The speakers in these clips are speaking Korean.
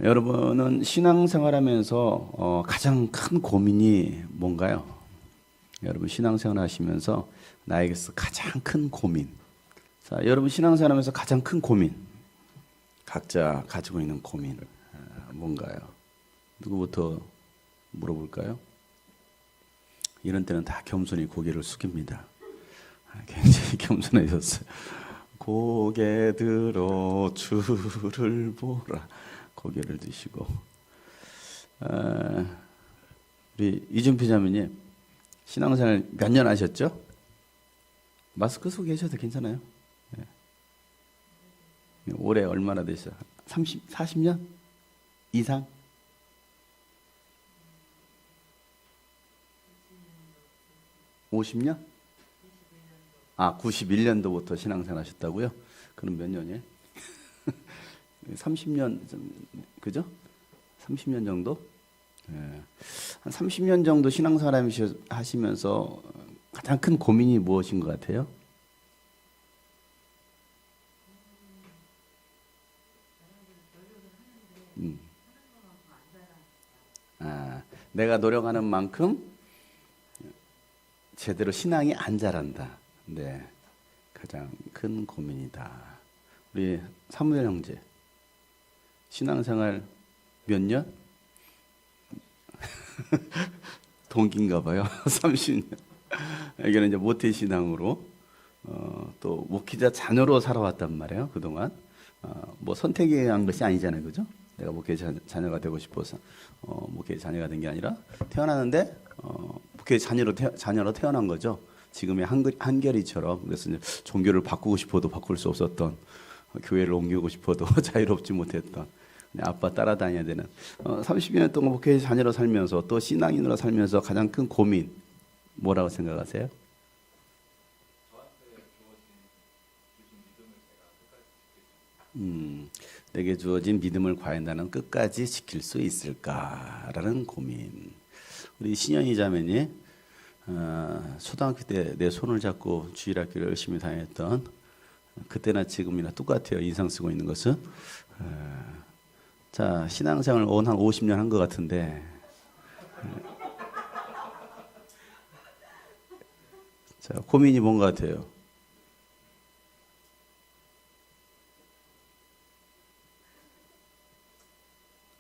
여러분은 신앙생활하면서 가장 큰 고민이 뭔가요? 여러분 신앙생활 하시면서 나에게서 가장 큰 고민. 자, 여러분 신앙생활하면서 가장 큰 고민. 각자 가지고 있는 고민 뭔가요? 누구부터 물어볼까요? 이런 때는 다 겸손히 고개를 숙입니다. 굉장히 겸손해졌어요. 고개 들어 주를 보라. 고개를 드시고. 우리 이준표 자매님 신앙생활 몇 년 하셨죠? 마스크 쓰고 계셔도 괜찮아요. 네. 올해 얼마나 되셨어요? 40년 이상? 50년? 91년도부터 신앙생활 하셨다고요? 그럼 몇 년이에요? 30년, 그죠? 30년 정도? 한 30년 정도 신앙생활 하시면서 가장 큰 고민이 무엇인 것 같아요? 내가 노력하는 만큼 제대로 신앙이 안 자란다. 네, 가장 큰 고민이다. 우리 사무엘 형제 신앙생활 몇 년? 동기인가 봐요. 30년. 여기는 이제 모태신앙으로 또 목회자 자녀로 살아왔단 말이에요. 그동안 뭐 선택한 것이 아니잖아요, 그죠? 내가 목회자 자녀가 되고 싶어서 목회자 자녀가 된 게 아니라 태어나는데 목회자 자녀로 태어난 거죠. 지금의 한결이처럼. 그래서 이제 종교를 바꾸고 싶어도 바꿀 수 없었던, 교회를 옮기고 싶어도 자유롭지 못했던, 아빠 따라다녀야 되는 30년 동안 목회자 자녀로 살면서 또 신앙인으로 살면서 가장 큰 고민 뭐라고 생각하세요? 내게 주어진 믿음을 과연 나는 끝까지 지킬 수 있을까라는 고민. 우리 신현희 자매님 초등학교 때 내 손을 잡고 주일학교를 열심히 다녔던 그때나 지금이나 똑같아요. 인상 쓰고 있는 것은. 자, 신앙생활 한 50년 한 것 같은데 자, 고민이 뭔 것 같아요?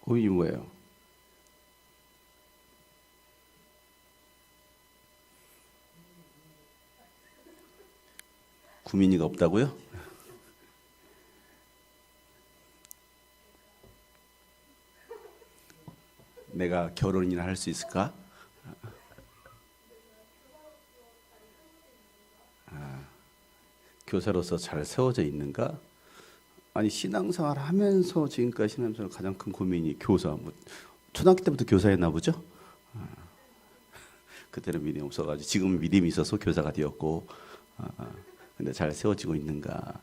고민이 뭐예요? 구민이가 없다고요? 내가 결혼이나 할 수 있을까? 교사로서 잘 세워져 있는가? 아니 신앙생활 하면서 지금까지 신앙생활 가장 큰 고민이 교사. 뭐 초등학교 때부터 교사였나 보죠? 그때는 믿음이 없어가지고 지금은 믿음이 있어서 교사가 되었고, 근데 잘 세워지고 있는가?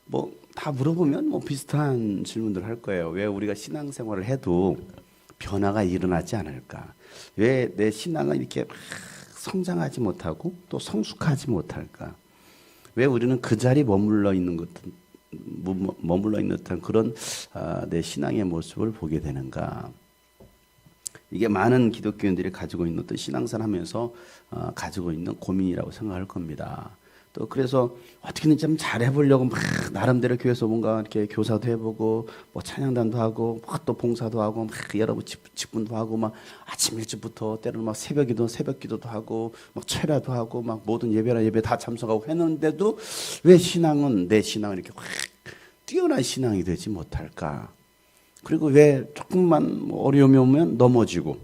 뭐 다 물어보면 뭐 비슷한 질문들 할 거예요. 왜 우리가 신앙생활을 해도 변화가 일어나지 않을까? 왜 내 신앙은 이렇게 막 성장하지 못하고 또 성숙하지 못할까? 왜 우리는 그 자리에 머물러 있는 듯한 그런 내 신앙의 모습을 보게 되는가? 이게 많은 기독교인들이 가지고 있는 어떤 신앙생활 하면서 가지고 있는 고민이라고 생각할 겁니다. 또 그래서 어떻게든 좀 잘해보려고 막 나름대로 교회에서 뭔가 이렇게 교사도 해보고 뭐 찬양단도 하고 막 또 봉사도 하고 막 여러 직분도 하고 막 아침 일찍부터 때로는 막 새벽 기도도 하고 막 철야도 하고 막 모든 예배나 예배 다 참석하고 했는데도 왜 내 신앙은 이렇게 확 뛰어난 신앙이 되지 못할까? 그리고 왜 조금만 뭐 어려움이 오면 넘어지고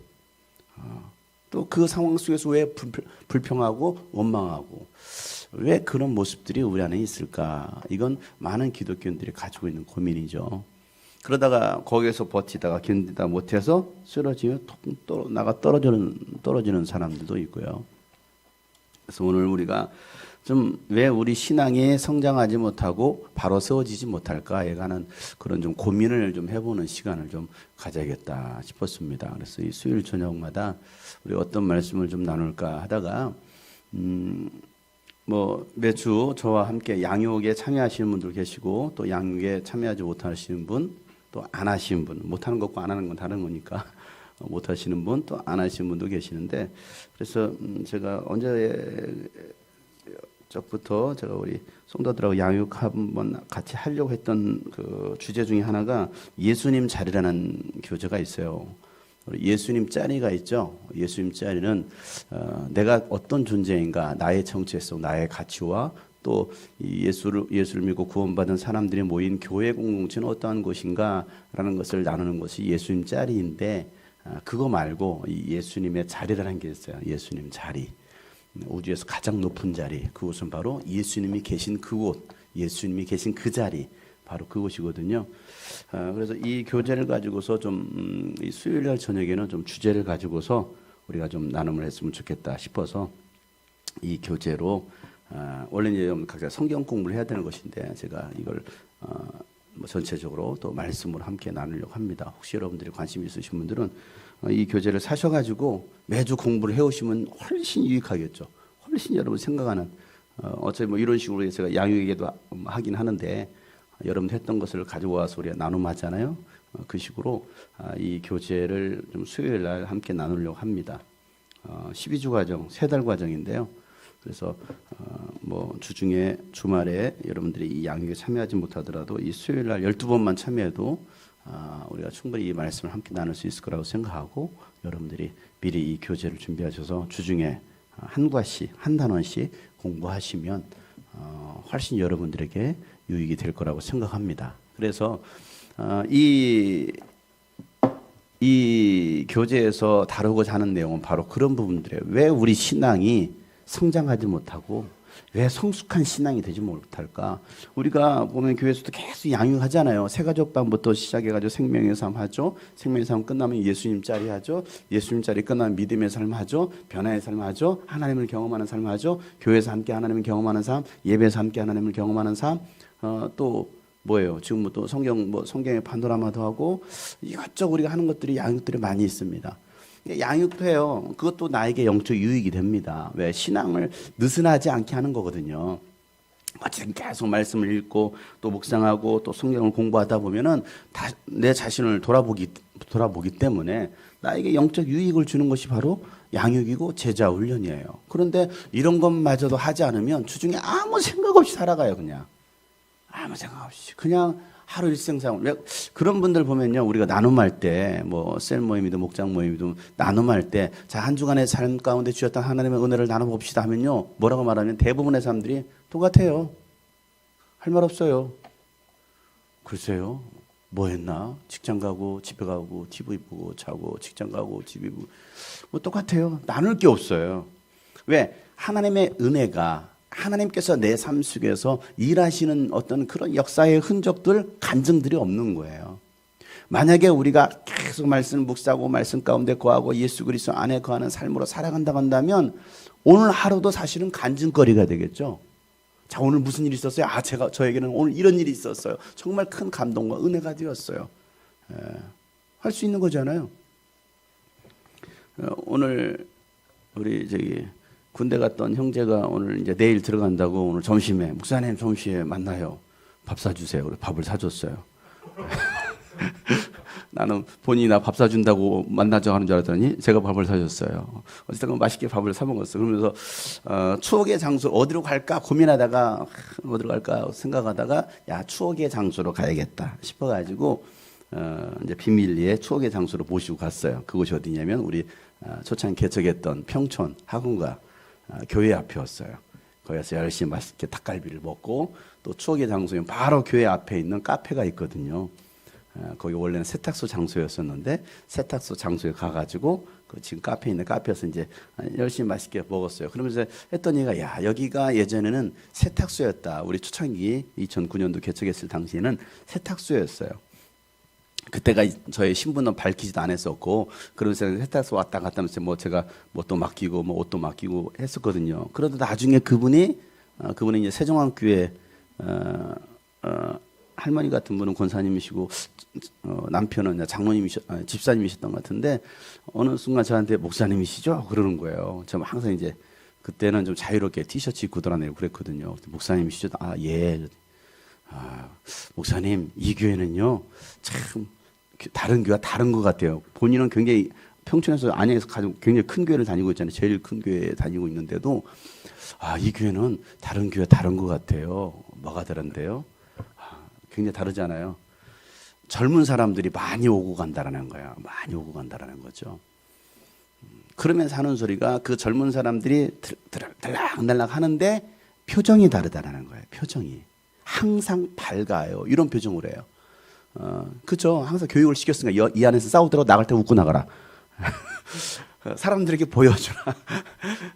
또 그 상황 속에서 왜 불평하고 원망하고 왜 그런 모습들이 우리 안에 있을까? 이건 많은 기독교인들이 가지고 있는 고민이죠. 그러다가 거기에서 버티다가 견디다 못해서 쓰러지면 나가 떨어지는 사람들도 있고요. 그래서 오늘 우리가 좀 왜 우리 신앙이 성장하지 못하고 바로 세워지지 못할까에 관한 그런 좀 고민을 좀 해보는 시간을 좀 가져야겠다 싶었습니다. 그래서 이 수요일 저녁마다 우리 어떤 말씀을 좀 나눌까 하다가 뭐 매주 저와 함께 양육에 참여하시는 분들 계시고 또 양육에 참여하지 못하시는 분 또 안 하신 분, 못하는 것과 안 하는 건 다른 거니까 못 하시는 분, 또 안 하시는 분도 계시는데, 그래서 제가 언제 적부터 제가 우리 성도들하고 양육 한번 같이 하려고 했던 그 주제 중에 하나가 예수님 자리라는 교재가 있어요. 예수님 자리가 있죠. 예수님 자리는 내가 어떤 존재인가, 나의 정체성, 나의 가치와 또 예수를 믿고 구원받은 사람들이 모인 교회 공동체는 어떠한 것인가라는 것을 나누는 것이 예수님 자리인데, 그거 말고 이 예수님의 자리라는 게 있어요. 예수님 자리. 우주에서 가장 높은 자리, 그곳은 바로 예수님이 계신 그곳, 예수님이 계신 그 자리, 바로 그곳이거든요. 그래서 이 교재를 가지고서 좀 수요일 날 저녁에는 좀 주제를 가지고서 우리가 좀 나눔을 했으면 좋겠다 싶어서 이 교재로 원래 이제 각자 성경 공부를 해야 되는 것인데 제가 이걸 뭐 전체적으로 또 말씀으로 함께 나누려고 합니다. 혹시 여러분들이 관심 있으신 분들은 이 교재를 사셔가지고 매주 공부를 해오시면 훨씬 유익하겠죠. 훨씬 여러분 생각하는 어차피 뭐 이런 식으로 제가 양육에도 하긴 하는데 여러분 했던 것을 가지고 와서 우리가 나눔하잖아요. 그 식으로 이 교재를 좀 수요일 날 함께 나누려고 합니다. 12주 과정, 3달 과정인데요. 그래서 뭐 주중에 주말에 여러분들이 이 양육에 참여하지 못하더라도 이 수요일 날 12번만 참여해도 우리가 충분히 이 말씀을 함께 나눌 수 있을 거라고 생각하고 여러분들이 미리 이 교재를 준비하셔서 주중에 한 과씩, 한 단원씩 공부하시면 훨씬 여러분들에게 유익이 될 거라고 생각합니다. 그래서 이 교재에서 다루고자 하는 내용은 바로 그런 부분들이에요. 왜 우리 신앙이 성장하지 못하고 왜 성숙한 신앙이 되지 못할까? 우리가 보면 교회에서도 계속 양육하잖아요. 새가족반부터 시작해가지고 생명의 삶 하죠. 생명의 삶 끝나면 예수님 자리 하죠. 예수님 자리 끝나면 믿음의 삶 하죠. 변화의 삶 하죠. 하나님을 경험하는 삶 하죠. 교회에서 함께 하나님을 경험하는 삶, 예배에서 함께 하나님을 경험하는 삶. 또 뭐예요? 지금 또 성경의 파노라마도 하고 이것저것 우리가 하는 것들이 양육들이 많이 있습니다. 양육도 해요. 그것도 나에게 영적 유익이 됩니다. 왜? 신앙을 느슨하지 않게 하는 거거든요. 어쨌든 계속 말씀을 읽고 또 묵상하고 또 성경을 공부하다 보면은 내 자신을 돌아보기 때문에 나에게 영적 유익을 주는 것이 바로 양육이고 제자 훈련이에요. 그런데 이런 것마저도 하지 않으면 주중에 아무 생각 없이 살아가요. 그냥 아무 생각 없이 그냥 하루 일생생활. 그런 분들 보면요, 우리가 나눔할 때, 뭐 셀 모임이든 목장 모임이든 나눔할 때, 자, 한 주간의 삶 가운데 주셨던 하나님의 은혜를 나눠봅시다 하면요, 뭐라고 말하면 대부분의 사람들이 똑같아요. 할 말 없어요. 글쎄요, 뭐 했나? 직장 가고 집에 가고 TV 보고 자고 직장 가고 TV 보고 뭐 똑같아요. 나눌 게 없어요. 왜? 하나님의 은혜가 하나님께서 내 삶 속에서 일하시는 어떤 그런 역사의 흔적들, 간증들이 없는 거예요. 만약에 우리가 계속 말씀을 묵상하고 말씀 가운데 거하고 예수 그리스도 안에 거하는 삶으로 살아간다고 한다면 오늘 하루도 사실은 간증거리가 되겠죠. 자, 오늘 무슨 일이 있었어요? 저에게는 오늘 이런 일이 있었어요. 정말 큰 감동과 은혜가 되었어요. 할 수 있는 거잖아요. 오늘 우리 군대 갔던 형제가 오늘 이제 내일 들어간다고 오늘 점심에 목사님 점심에 만나요. 밥 사주세요. 그래서 밥을 사줬어요. 나는 본인이 나 밥 사준다고 만나자고 하는 줄 알았더니 제가 밥을 사줬어요. 어쨌든 맛있게 밥을 사 먹었어요. 그러면서 추억의 장소 어디로 갈까 고민하다가 어디로 갈까 생각하다가 야, 추억의 장소로 가야겠다 싶어가지고 이제 비밀리에 추억의 장소로 모시고 갔어요. 그곳이 어디냐면 우리 초창 개척했던 평촌 학원가 교회 앞이었어요. 거기서 열심히 맛있게 닭갈비를 먹고 또 추억의 장소에 바로 교회 앞에 있는 카페가 있거든요. 거기 원래는 세탁소 장소였었는데 세탁소 장소에 가가지고 지금 카페에 있는 카페에서 이제 열심히 맛있게 먹었어요. 그러면서 했던 얘기가 야, 여기가 예전에는 세탁소였다. 우리 초창기 2009년도 개척했을 당시에는 세탁소였어요. 그때가 저의 신분은 밝히지도 않았었고 그러면서 세탁소 왔다 갔다 하면서 뭐 제가 뭣도 맡기고 뭐 옷도 맡기고 했었거든요. 그러다 나중에 그분이 이제 세종왕교회 할머니 같은 분은 권사님이시고 남편은 집사님이셨던 것 같은데 어느 순간 저한테 목사님이시죠? 그러는 거예요. 저 항상 이제 그때는 좀 자유롭게 티셔츠 입고 돌아다니고 그랬거든요. 목사님이시죠? 아, 예. 목사님, 이 교회는요, 참 다른 교회와 다른 것 같아요. 본인은 굉장히 평촌에서 안양에서 가장 굉장히 큰 교회를 다니고 있잖아요. 제일 큰 교회에 다니고 있는데도 이 교회는 다른 교회 다른 것 같아요. 뭐가 다른데요? 굉장히 다르잖아요. 젊은 사람들이 많이 오고 간다라는 거야. 많이 오고 간다라는 거죠. 그러면서 하는 소리가 그 젊은 사람들이 들락날락 하는데 표정이 다르다라는 거예요. 표정이. 항상 밝아요. 이런 표정을 해요. 그죠? 항상 교육을 시켰으니까 이 안에서 싸우더라도 나갈 때 웃고 나가라. 사람들에게 보여주라.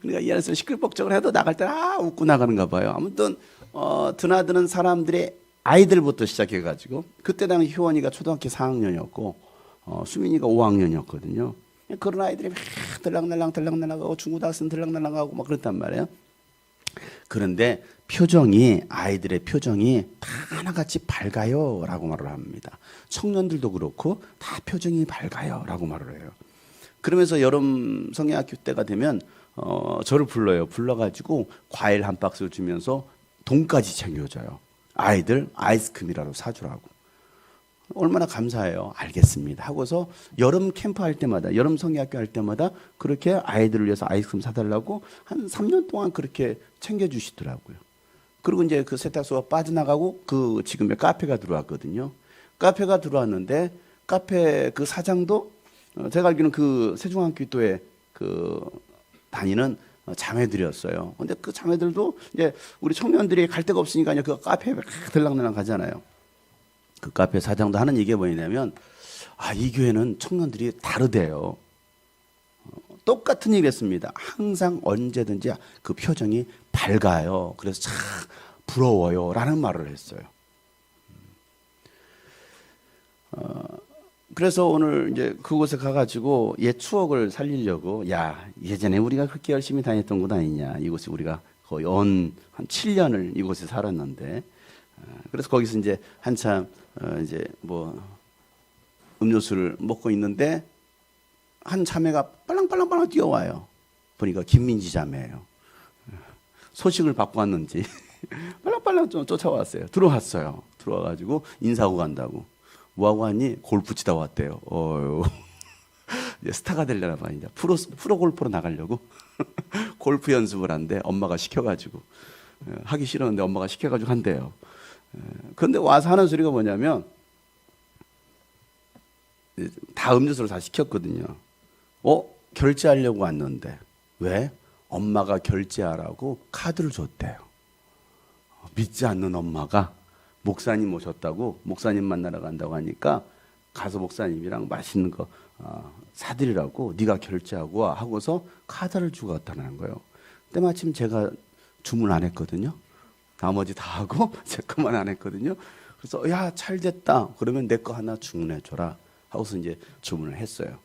그러니까 이 안에서 시끌벅적을 해도 나갈 때 웃고 나가는가 봐요. 아무튼 드나드는 사람들의 아이들부터 시작해가지고 그때 당시 효원이가 초등학교 4학년이었고 수민이가 5학년이었거든요. 그런 아이들이 막 들락날락하고 중고등학생 들락날락하고 막 그랬단 말이에요. 그런데 표정이 아이들의 표정이 다 하나같이 밝아요 라고 말을 합니다. 청년들도 그렇고 다 표정이 밝아요 라고 말을 해요. 그러면서 여름 성경학교 때가 되면 저를 불러요. 불러가지고 과일 한 박스를 주면서 돈까지 챙겨줘요. 아이들 아이스크림이라도 사주라고. 얼마나 감사해요. 알겠습니다 하고서 여름 캠프 할 때마다, 여름 성경학교 할 때마다 그렇게 아이들을 위해서 아이스크림 사달라고 한 3년 동안 그렇게 챙겨주시더라고요. 그리고 이제 그 세탁소가 빠져나가고 그 지금의 카페가 들어왔거든요. 카페가 들어왔는데 카페 그 사장도 제가 알기로는 그 세종학교에 그 다니는 자매들이었어요. 근데 그 자매들도 이제 우리 청년들이 갈 데가 없으니까 그냥 그 카페에 들락날락 가잖아요. 그 카페 사장도 하는 얘기가 뭐냐면 이 교회는 청년들이 다르대요. 똑같은 얘기를 했습니다. 항상 언제든지 그 표정이 밝아요. 그래서 참 부러워요 라는 말을 했어요. 그래서 오늘 이제 그곳에 가가지고 옛 추억을 살리려고 예전에 우리가 그렇게 열심히 다녔던 곳 아니냐. 이곳에 우리가 거의 한 7년을 이곳에 살았는데 그래서 거기서 이제 한참 이제 뭐 음료수를 먹고 있는데 한 자매가 빨랑빨랑 뛰어와요. 보니까 김민지 자매예요. 소식을 받고 왔는지 빨랑빨랑 좀 쫓아왔어요. 들어왔어요. 들어와가지고 인사하고 간다고. 뭐하고 왔니? 골프 치다 왔대요. 이제 스타가 되려나 봐. 이제 프로 골프로 나가려고 골프 연습을 한대. 엄마가 시켜가지고 하기 싫었는데 엄마가 시켜가지고 한대요. 그런데 와서 하는 소리가 뭐냐면 다 음료수를 다 시켰거든요. 결제하려고 왔는데 왜? 엄마가 결제하라고 카드를 줬대요. 믿지 않는 엄마가 목사님 오셨다고 목사님 만나러 간다고 하니까 가서 목사님이랑 맛있는 거 사드리라고 네가 결제하고 와 하고서 카드를 주고 갔다는 거예요. 때마침 제가 주문 안 했거든요. 나머지 다 하고 제 것만 안 했거든요. 그래서 잘 됐다. 그러면 내 거 하나 주문해 줘라 하고서 이제 주문을 했어요.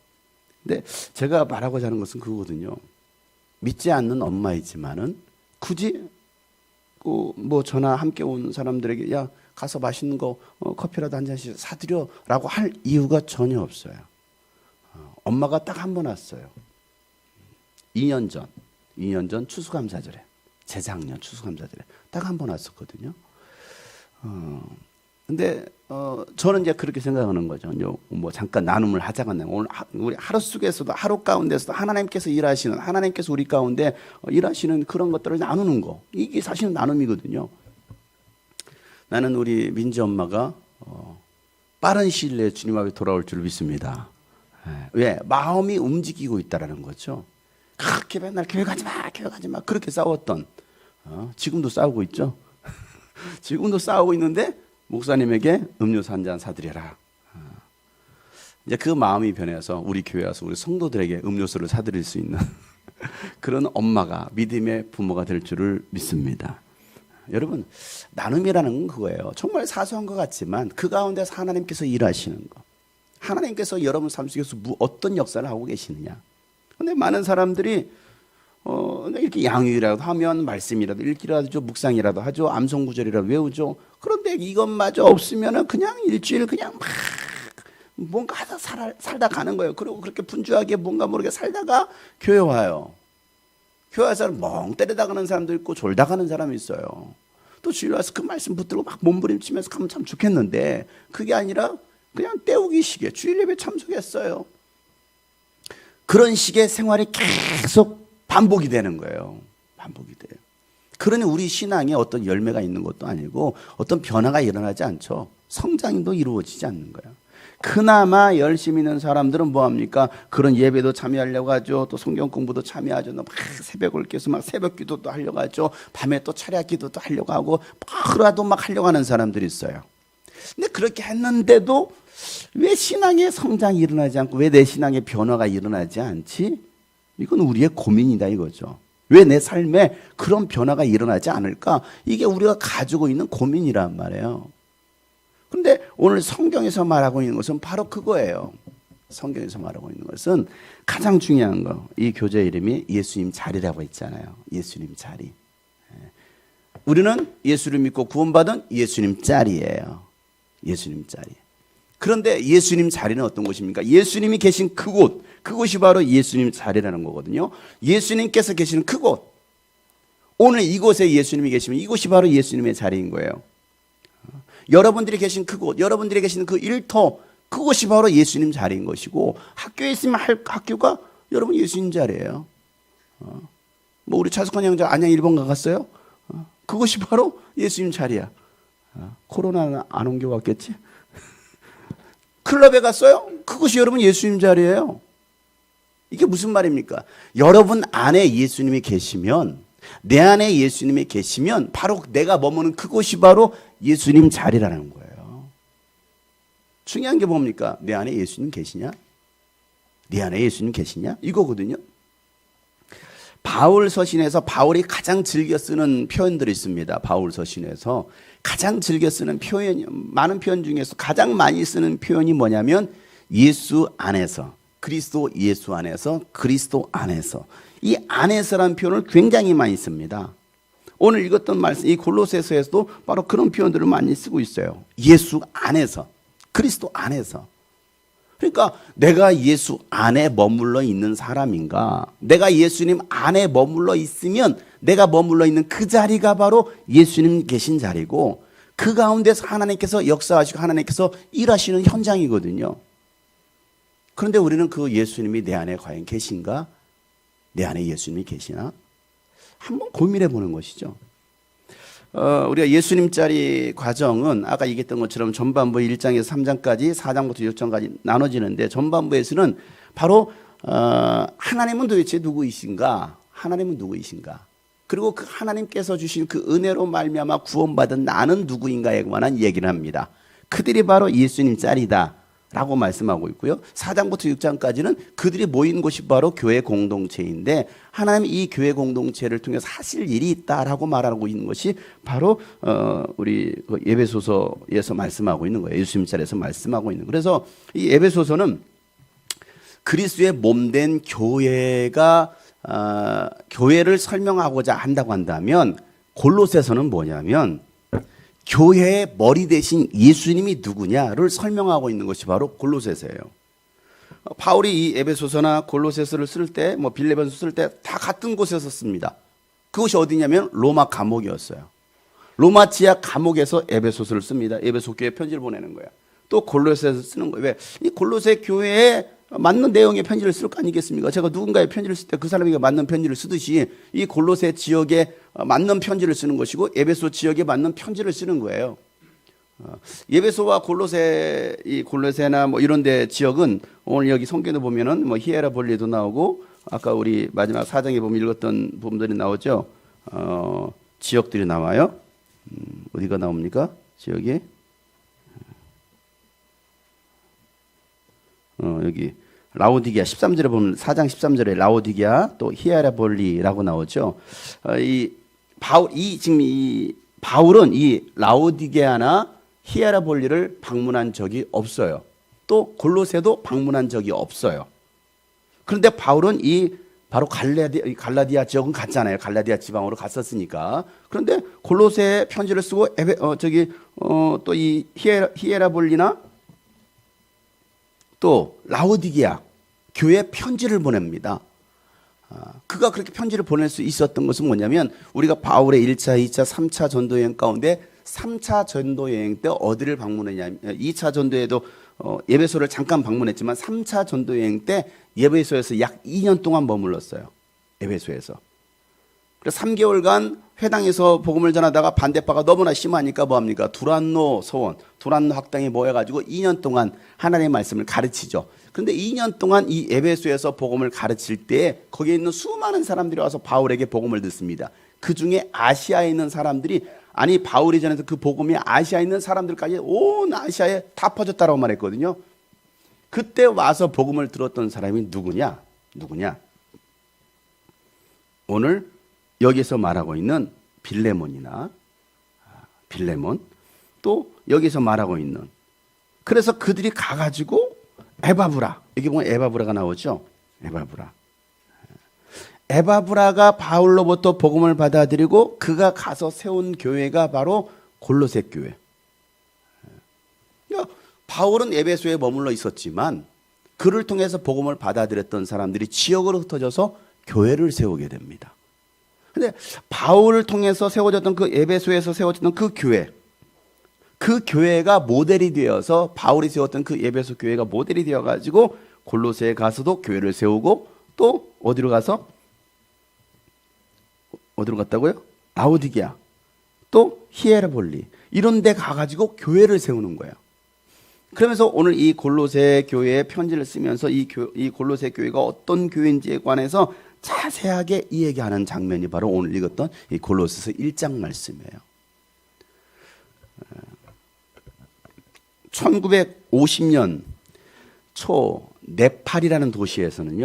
근데 제가 말하고자 하는 것은 그거거든요. 믿지 않는 엄마이지만은 굳이 뭐 저나 함께 온 사람들에게 가서 맛있는 거 커피라도 한 잔씩 사드려라고 할 이유가 전혀 없어요. 엄마가 딱 한 번 왔어요. 2년 전 추수감사절에, 재작년 추수감사절에 딱 한 번 왔었거든요. 근데 저는 이제 그렇게 생각하는 거죠. 뭐 잠깐 나눔을 하자가 아니라 오늘 우리 하루 속에서도 하루 가운데서도 하나님께서 일하시는, 하나님께서 우리 가운데 일하시는 그런 것들을 나누는 거, 이게 사실은 나눔이거든요. 나는 우리 민지 엄마가 빠른 시일 내에 주님 앞에 돌아올 줄 믿습니다. 왜? 마음이 움직이고 있다라는 거죠. 그렇게 맨날 교회 가지 마 그렇게 싸웠던 지금도 싸우고 있죠. 지금도 싸우고 있는데 목사님에게 음료수 한 잔 사드려라. 이제 그 마음이 변해서 우리 교회 와서 우리 성도들에게 음료수를 사드릴 수 있는 그런 엄마가 믿음의 부모가 될 줄을 믿습니다. 여러분, 나눔이라는 건 그거예요. 정말 사소한 것 같지만 그 가운데서 하나님께서 일하시는 거, 하나님께서 여러분 삶 속에서 어떤 역사를 하고 계시느냐. 그런데 많은 사람들이 이렇게 양육이라도 하면 말씀이라도 읽기라도 하죠, 묵상이라도 하죠, 암송구절이라도 외우죠. 그런데 이것마저 없으면 그냥 일주일 그냥 막 뭔가 하다 살다 가는 거예요. 그리고 그렇게 분주하게 뭔가 모르게 살다가 교회 와요. 교회 와서 멍 때리다 가는 사람도 있고 졸다 가는 사람이 있어요. 또 주일 와서 그 말씀 붙들고 막 몸부림치면서 가면 참 좋겠는데 그게 아니라 그냥 때우기식에 주일 예배 참석했어요. 그런 식의 생활이 계속 반복이 되는 거예요. 반복이 돼요. 그러니 우리 신앙에 어떤 열매가 있는 것도 아니고 어떤 변화가 일어나지 않죠. 성장도 이루어지지 않는 거예요. 그나마 열심히 있는 사람들은 뭐합니까? 그런 예배도 참여하려고 하죠. 또 성경 공부도 참여하죠. 막 새벽을 깨서 막 새벽 기도도 하려고 하죠. 밤에 또 철야 기도도 하려고 하고 뭐라도 막 하려고 하는 사람들이 있어요. 근데 그렇게 했는데도 왜 신앙의 성장이 일어나지 않고 왜 내 신앙의 변화가 일어나지 않지? 이건 우리의 고민이다 이거죠. 왜 내 삶에 그런 변화가 일어나지 않을까? 이게 우리가 가지고 있는 고민이란 말이에요. 그런데 오늘 성경에서 말하고 있는 것은 바로 그거예요. 성경에서 말하고 있는 것은 가장 중요한 거. 이 교재 이름이 예수님 자리라고 했잖아요. 예수님 자리. 우리는 예수를 믿고 구원받은 예수님 자리예요. 예수님 자리. 그런데 예수님 자리는 어떤 곳입니까? 예수님이 계신 그곳, 그곳이 바로 예수님 자리라는 거거든요. 예수님께서 계시는 그곳, 오늘 이곳에 예수님이 계시면 이곳이 바로 예수님의 자리인 거예요. 여러분들이 계신 그곳, 여러분들이 계시는 그 일터, 그곳이 바로 예수님 자리인 것이고, 학교에 있으면 학교가 여러분 예수님 자리예요. 뭐 우리 차석환 형제 안양 1번 가갔어요? 그곳이 바로 예수님 자리야. 코로나는 안 옮겨왔겠지? 클럽에 갔어요? 그것이 여러분 예수님 자리예요. 이게 무슨 말입니까? 여러분 안에 예수님이 계시면, 내 안에 예수님이 계시면 바로 내가 머무는 그곳이 바로 예수님 자리라는 거예요. 중요한 게 뭡니까? 내 안에 예수님 계시냐? 내 안에 예수님 계시냐? 이거거든요. 바울 서신에서 바울이 가장 즐겨 쓰는 표현들이 있습니다. 바울 서신에서 가장 즐겨 쓰는 표현이, 많은 표현 중에서 가장 많이 쓰는 표현이 뭐냐면 예수 안에서, 그리스도 예수 안에서, 그리스도 안에서. 이 안에서라는 표현을 굉장히 많이 씁니다. 오늘 읽었던 말씀, 이 골로새서에서도 바로 그런 표현들을 많이 쓰고 있어요. 예수 안에서, 그리스도 안에서. 그러니까 내가 예수 안에 머물러 있는 사람인가? 내가 예수님 안에 머물러 있으면 내가 머물러 있는 그 자리가 바로 예수님 계신 자리고, 그 가운데서 하나님께서 역사하시고 하나님께서 일하시는 현장이거든요. 그런데 우리는 그 예수님이 내 안에 과연 계신가? 내 안에 예수님이 계시나? 한번 고민해 보는 것이죠. 우리가 예수님 자리 과정은 아까 얘기했던 것처럼 전반부 1장에서 3장까지 4장부터 6장까지 나눠지는데, 전반부에서는 바로 하나님은 도대체 누구이신가? 하나님은 누구이신가? 그리고 그 하나님께서 주신 그 은혜로 말미암아 구원받은 나는 누구인가에 관한 얘기를 합니다. 그들이 바로 예수님 자리다 라고 말씀하고 있고요. 4장부터 6장까지는 그들이 모인 곳이 바로 교회 공동체인데, 하나님이 이 교회 공동체를 통해서 하실 일이 있다라고 말하고 있는 것이 바로 우리 에베소서에서 말씀하고 있는 거예요. 예수님 자리에서 말씀하고 있는. 그래서 이 에베소서는 그리스도의 몸된 교회가 교회를 설명하고자 한다고 한다면, 골로새서는 뭐냐면 교회의 머리 대신 예수님이 누구냐를 설명하고 있는 것이 바로 골로새서예요. 바울이 이 에베소서나 골로새서를 쓸 때, 뭐 빌레몬서 쓸 때 다 같은 곳에서 씁니다. 그것이 어디냐면 로마 감옥이었어요. 로마 지하 감옥에서 에베소서를 씁니다. 에베소 교회에 편지를 보내는 거야. 또 골로새서 쓰는 거예요. 왜? 이 골로새 교회에 맞는 내용의 편지를 쓸 거 아니겠습니까? 제가 누군가의 편지를 쓸 때 그 사람에게 맞는 편지를 쓰듯이 이 골로새 지역에 맞는 편지를 쓰는 것이고, 에베소 지역에 맞는 편지를 쓰는 거예요. 에베소와 골로새, 이 골로새나 뭐 이런 데 지역은 오늘 여기 성경에 보면은 뭐 히에라볼리도 나오고, 아까 우리 마지막 4장에 보면 읽었던 부분들이 나오죠. 지역들이 나와요. 어디가 나옵니까? 지역이? 여기 라오디게아 13절에 보면 4장 13절에 라오디게아 또 히에라볼리라고 나오죠. 지금 이 바울은 이 라오디게아나 히에라볼리를 방문한 적이 없어요. 또 골로새도 방문한 적이 없어요. 그런데 바울은 이 바로 갈라디아 지역은 갔잖아요. 갈라디아 지방으로 갔었으니까. 그런데 골로새 편지를 쓰고 또 이 히에라볼리나 또 라오디게아 교회 편지를 보냅니다. 그가 그렇게 편지를 보낼 수 있었던 것은 뭐냐면 우리가 바울의 1차, 2차, 3차 전도 여행 가운데 3차 전도 여행 때 어디를 방문했냐면 2차 전도에도 에베소를 잠깐 방문했지만 3차 전도 여행 때 에베소에서 약 2년 동안 머물렀어요. 에베소에서. 그래서 3개월간 회당에서 복음을 전하다가 반대파가 너무나 심하니까 뭐합니까? 두란노 서원, 두란노 학당에 모여가지고 2년 동안 하나님의 말씀을 가르치죠. 그런데 2년 동안 이 에베소에서 복음을 가르칠 때 거기에 있는 수많은 사람들이 와서 바울에게 복음을 듣습니다. 그 중에 아시아에 있는 사람들이 아니 바울이 전해서 그 복음이 아시아에 있는 사람들까지 온 아시아에 다 퍼졌다라고 말했거든요. 그때 와서 복음을 들었던 사람이 누구냐? 오늘 여기서 말하고 있는 빌레몬이나 빌레몬 또 여기서 말하고 있는 그래서 그들이 가가지고 에바브라 여기 보면 에바브라가 나오죠. 에바브라가 바울로부터 복음을 받아들이고 그가 가서 세운 교회가 바로 골로새 교회. 바울은 에베소에 머물러 있었지만 그를 통해서 복음을 받아들였던 사람들이 지역으로 흩어져서 교회를 세우게 됩니다. 근데 바울을 통해서 세워졌던 그 에베소에서 세워졌던 그 교회가 모델이 되어서 바울이 세웠던 그 에베소 교회가 모델이 되어가지고 골로새에 가서도 교회를 세우고 또 어디로 갔다고요? 라오디게아 또 히에라볼리 이런 데 가가지고 교회를 세우는 거예요. 그러면서 오늘 이 골로새 교회에 편지를 쓰면서 이 골로새 교회가 어떤 교회인지에 관해서 자세하게 이야기하는 장면이 바로 오늘 읽었던 이 골로새서 1장 말씀이에요. 1950년 초 네팔이라는 도시에서는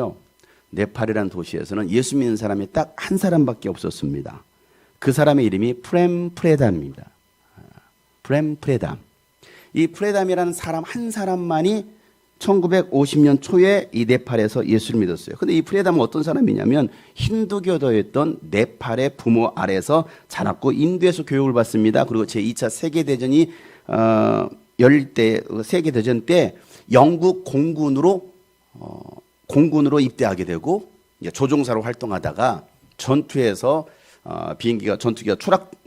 예수 믿는 사람이 딱 한 사람밖에 없었습니다. 그 사람의 이름이 프렘프레담입니다. 프렘프레담. 이 프레담이라는 사람 한 사람만이 1950년 초에 이 네팔에서 예수를 믿었어요. 근데 이 프레담은 어떤 사람이냐면 힌두교도였던 네팔의 부모 아래서 자랐고 인도에서 교육을 받습니다. 그리고 제2차 세계대전이 열릴 때 세계대전 때 영국 공군으로 입대하게 되고 이제 조종사로 활동하다가 전투에서 전투기가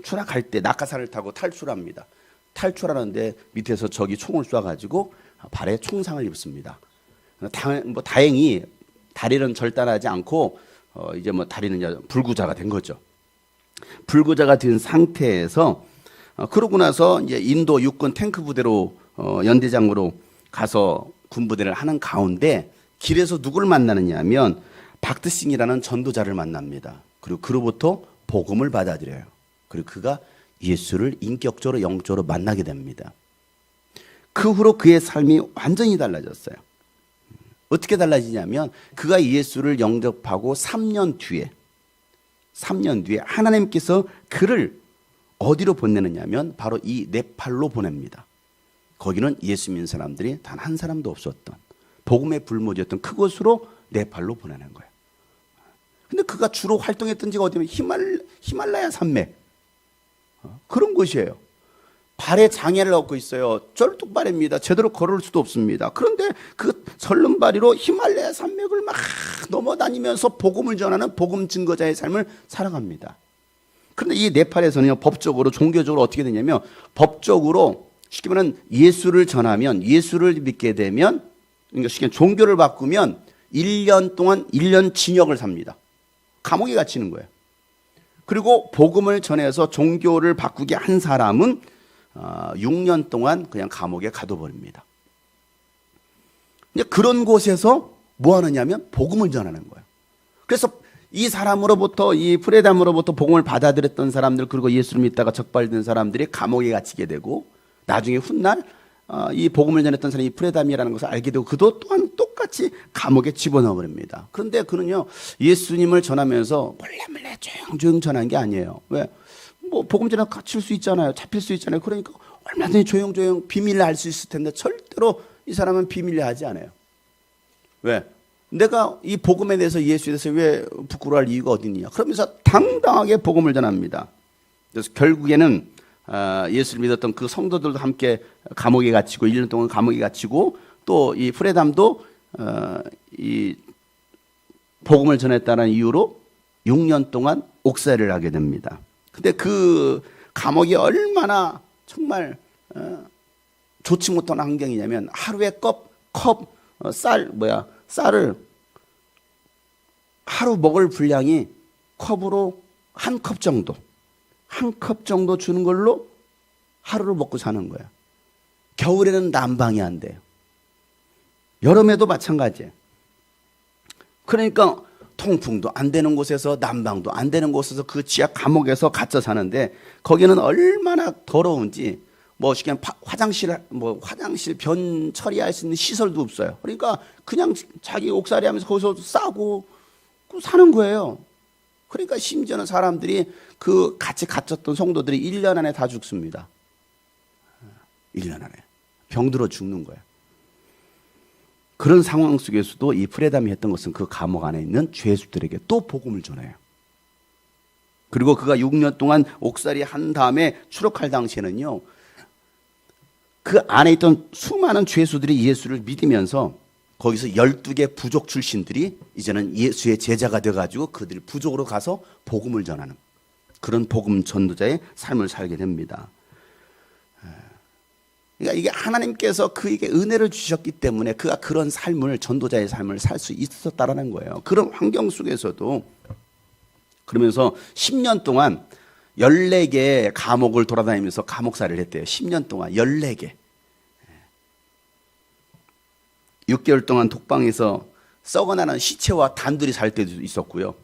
추락할 때 낙하산을 타고 탈출합니다. 탈출하는데 밑에서 적이 총을 쏴가지고 발에 총상을 입습니다. 다행히 다리는 절단하지 않고 이제 다리는 이제 불구자가 된 거죠. 불구자가 된 상태에서 그러고 나서 이제 인도 육군 탱크 부대로 연대장으로 가서 군부대를 하는 가운데 길에서 누구를 만나느냐 하면 박드싱이라는 전도자를 만납니다. 그리고 그로부터 복음을 받아들여요. 그리고 그가 예수를 인격적으로 영적으로 만나게 됩니다. 그 후로 그의 삶이 완전히 달라졌어요. 어떻게 달라지냐면 그가 예수를 영접하고 3년 뒤에 하나님께서 그를 어디로 보내느냐면 바로 이 네팔로 보냅니다. 거기는 예수 믿는 사람들이 단 한 사람도 없었던 복음의 불모지였던 그곳으로 네팔로 보내는 거예요. 근데 그가 주로 활동했던 지가 어디냐면 히말라야 산맥 그런 곳이에요. 발에 장애를 얻고 있어요. 쩔뚝발입니다. 제대로 걸을 수도 없습니다. 그런데 그 설름발이로 히말라야 산맥을 막 넘어다니면서 복음을 전하는 복음 증거자의 삶을 살아갑니다. 그런데 이 네팔에서는 법적으로 종교적으로 어떻게 되냐면 법적으로 쉽게 말하면 예수를 전하면 예수를 믿게 되면 그러니까 쉽게 종교를 바꾸면 1년 동안 1년 징역을 삽니다. 감옥에 갇히는 거예요. 그리고 복음을 전해서 종교를 바꾸게 한 사람은 6년 동안 그냥 감옥에 가둬버립니다. 그런 곳에서 뭐 하느냐면 복음을 전하는 거예요. 그래서 이 사람으로부터 이 프레담으로부터 복음을 받아들였던 사람들 그리고 예수를 믿다가 적발된 사람들이 감옥에 갇히게 되고 나중에 훗날 이 복음을 전했던 사람이 프레담이라는 것을 알게 되고 그도 또한 똑같이 감옥에 집어넣어버립니다. 그런데 그는요 예수님을 전하면서 몰래 조용조용 전한 게 아니에요. 왜? 뭐 복음 전에 갇힐 수 있잖아요. 잡힐 수 있잖아요. 그러니까 얼마든지 조용조용 비밀로 할 수 있을 텐데 절대로 이 사람은 비밀로 하지 않아요. 왜? 내가 이 복음에 대해서 예수에 대해서 왜 부끄러워할 이유가 어디 있느냐. 그러면서 당당하게 복음을 전합니다. 그래서 결국에는 예수를 믿었던 그 성도들도 함께 감옥에 갇히고 1년 동안 감옥에 갇히고 또 이 프레담도 이 복음을 전했다는 이유로 6년 동안 옥살이를 하게 됩니다. 근데 그 감옥이 얼마나 정말 좋지 못한 환경이냐면 하루에 쌀을 하루 먹을 분량이 컵으로 한 컵 정도 주는 걸로 하루를 먹고 사는 거야. 겨울에는 난방이 안 돼요. 여름에도 마찬가지예요. 그러니까 통풍도 안 되는 곳에서 난방도 안 되는 곳에서 그 지하 감옥에서 갇혀 사는데 거기는 얼마나 더러운지 그냥 화장실 변 처리할 수 있는 시설도 없어요. 그러니까 그냥 자기 옥살이 하면서 거기서 싸고 사는 거예요. 그러니까 심지어는 사람들이 그 같이 갇혔던 성도들이 1년 안에 다 죽습니다. 1년 안에 병들어 죽는 거예요. 그런 상황 속에서도 이 프레담이 했던 것은 그 감옥 안에 있는 죄수들에게 또 복음을 전해요. 그리고 그가 6년 동안 옥살이 한 다음에 추록할 당시에는요, 그 안에 있던 수많은 죄수들이 예수를 믿으면서 거기서 12개 부족 출신들이 이제는 예수의 제자가 돼가지고 그들 부족으로 가서 복음을 전하는 그런 복음 전도자의 삶을 살게 됩니다. 그러니까 이게 하나님께서 그에게 은혜를 주셨기 때문에 그가 그런 삶을, 전도자의 삶을 살 수 있었다라는 거예요. 그런 환경 속에서도 그러면서 10년 동안 14개 감옥을 돌아다니면서 감옥살이를 했대요. 10년 동안 14개. 6개월 동안 독방에서 썩어나는 시체와 단둘이 살 때도 있었고요.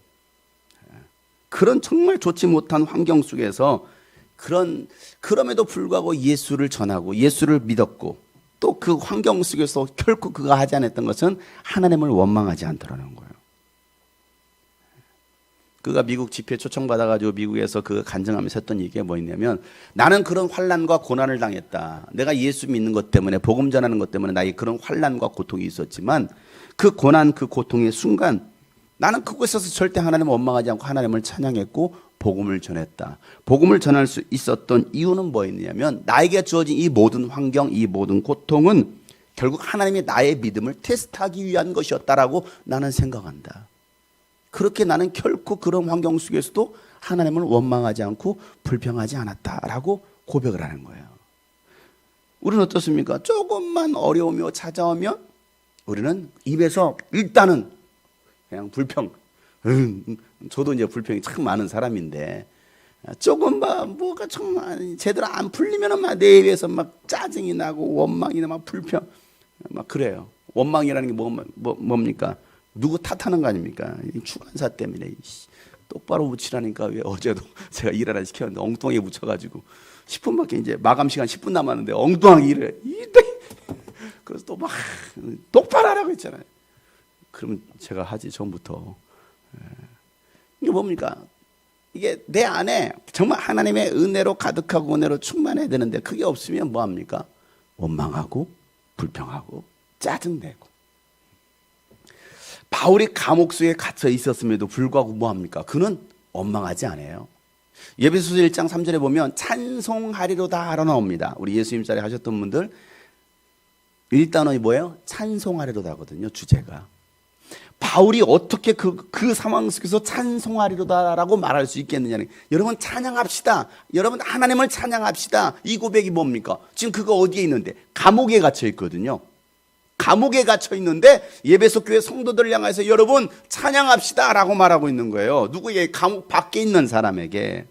그런 정말 좋지 못한 환경 속에서 그럼에도 불구하고 예수를 전하고 예수를 믿었고 또 그 환경 속에서 결코 그가 하지 않았던 것은 하나님을 원망하지 않더라는 거예요. 그가 미국 집회 초청받아가지고 미국에서 그 간증하면서 했던 얘기가 뭐였냐면, 나는 그런 환난과 고난을 당했다. 내가 예수 믿는 것 때문에, 복음 전하는 것 때문에 나에게 그런 환난과 고통이 있었지만 그 고난, 그 고통의 순간 나는 그곳에서 절대 하나님을 원망하지 않고 하나님을 찬양했고 복음을 전했다. 복음을 전할 수 있었던 이유는 뭐였냐면, 나에게 주어진 이 모든 환경, 이 모든 고통은 결국 하나님이 나의 믿음을 테스트하기 위한 것이었다라고 나는 생각한다. 그렇게 나는 결코 그런 환경 속에서도 하나님을 원망하지 않고 불평하지 않았다라고 고백을 하는 거예요. 우리는 어떻습니까? 조금만 어려우며 찾아오면 우리는 입에서 일단은 그냥 불평. 저도 이제 불평이 참 많은 사람인데, 조금 뭐가 정말 제대로 안 풀리면은 막 내 입에서 막 짜증이 나고 원망이나 막 불평 막 그래요. 원망이라는 게 뭡니까? 누구 탓하는 거 아닙니까? 주관사 때문에 똑바로 묻히라니까. 왜 어제도 제가 일 하나 시켰는데 엉뚱하게 묻혀가지고 10분밖에 이제 마감 시간 10분 남았는데 엉뚱하게 일을 해. 그래서 또 막 똑바로 하라고 했잖아요. 그러면 제가 하지 전부터. 이게 뭡니까? 이게 내 안에 정말 하나님의 은혜로 가득하고 은혜로 충만해야 되는데 그게 없으면 뭐합니까? 원망하고 불평하고 짜증내고. 바울이 감옥 속에 갇혀 있었음에도 불구하고 뭐합니까? 그는 원망하지 않아요. 예배소서 1장 3절에 보면 찬송하리로다 라고 나옵니다. 우리 예수님 자리 하셨던 분들 1단원이 뭐예요? 찬송하리로다 하거든요. 주제가. 바울이 어떻게 그 상황 속에서 찬송하리로다라고 말할 수 있겠느냐는, 여러분 찬양합시다. 여러분 하나님을 찬양합시다. 이 고백이 뭡니까? 지금 그거 어디에 있는데? 감옥에 갇혀 있거든요. 감옥에 갇혀 있는데 예배소 교회 성도들을 향해서 여러분 찬양합시다라고 말하고 있는 거예요. 누구에게? 감옥 밖에 있는 사람에게,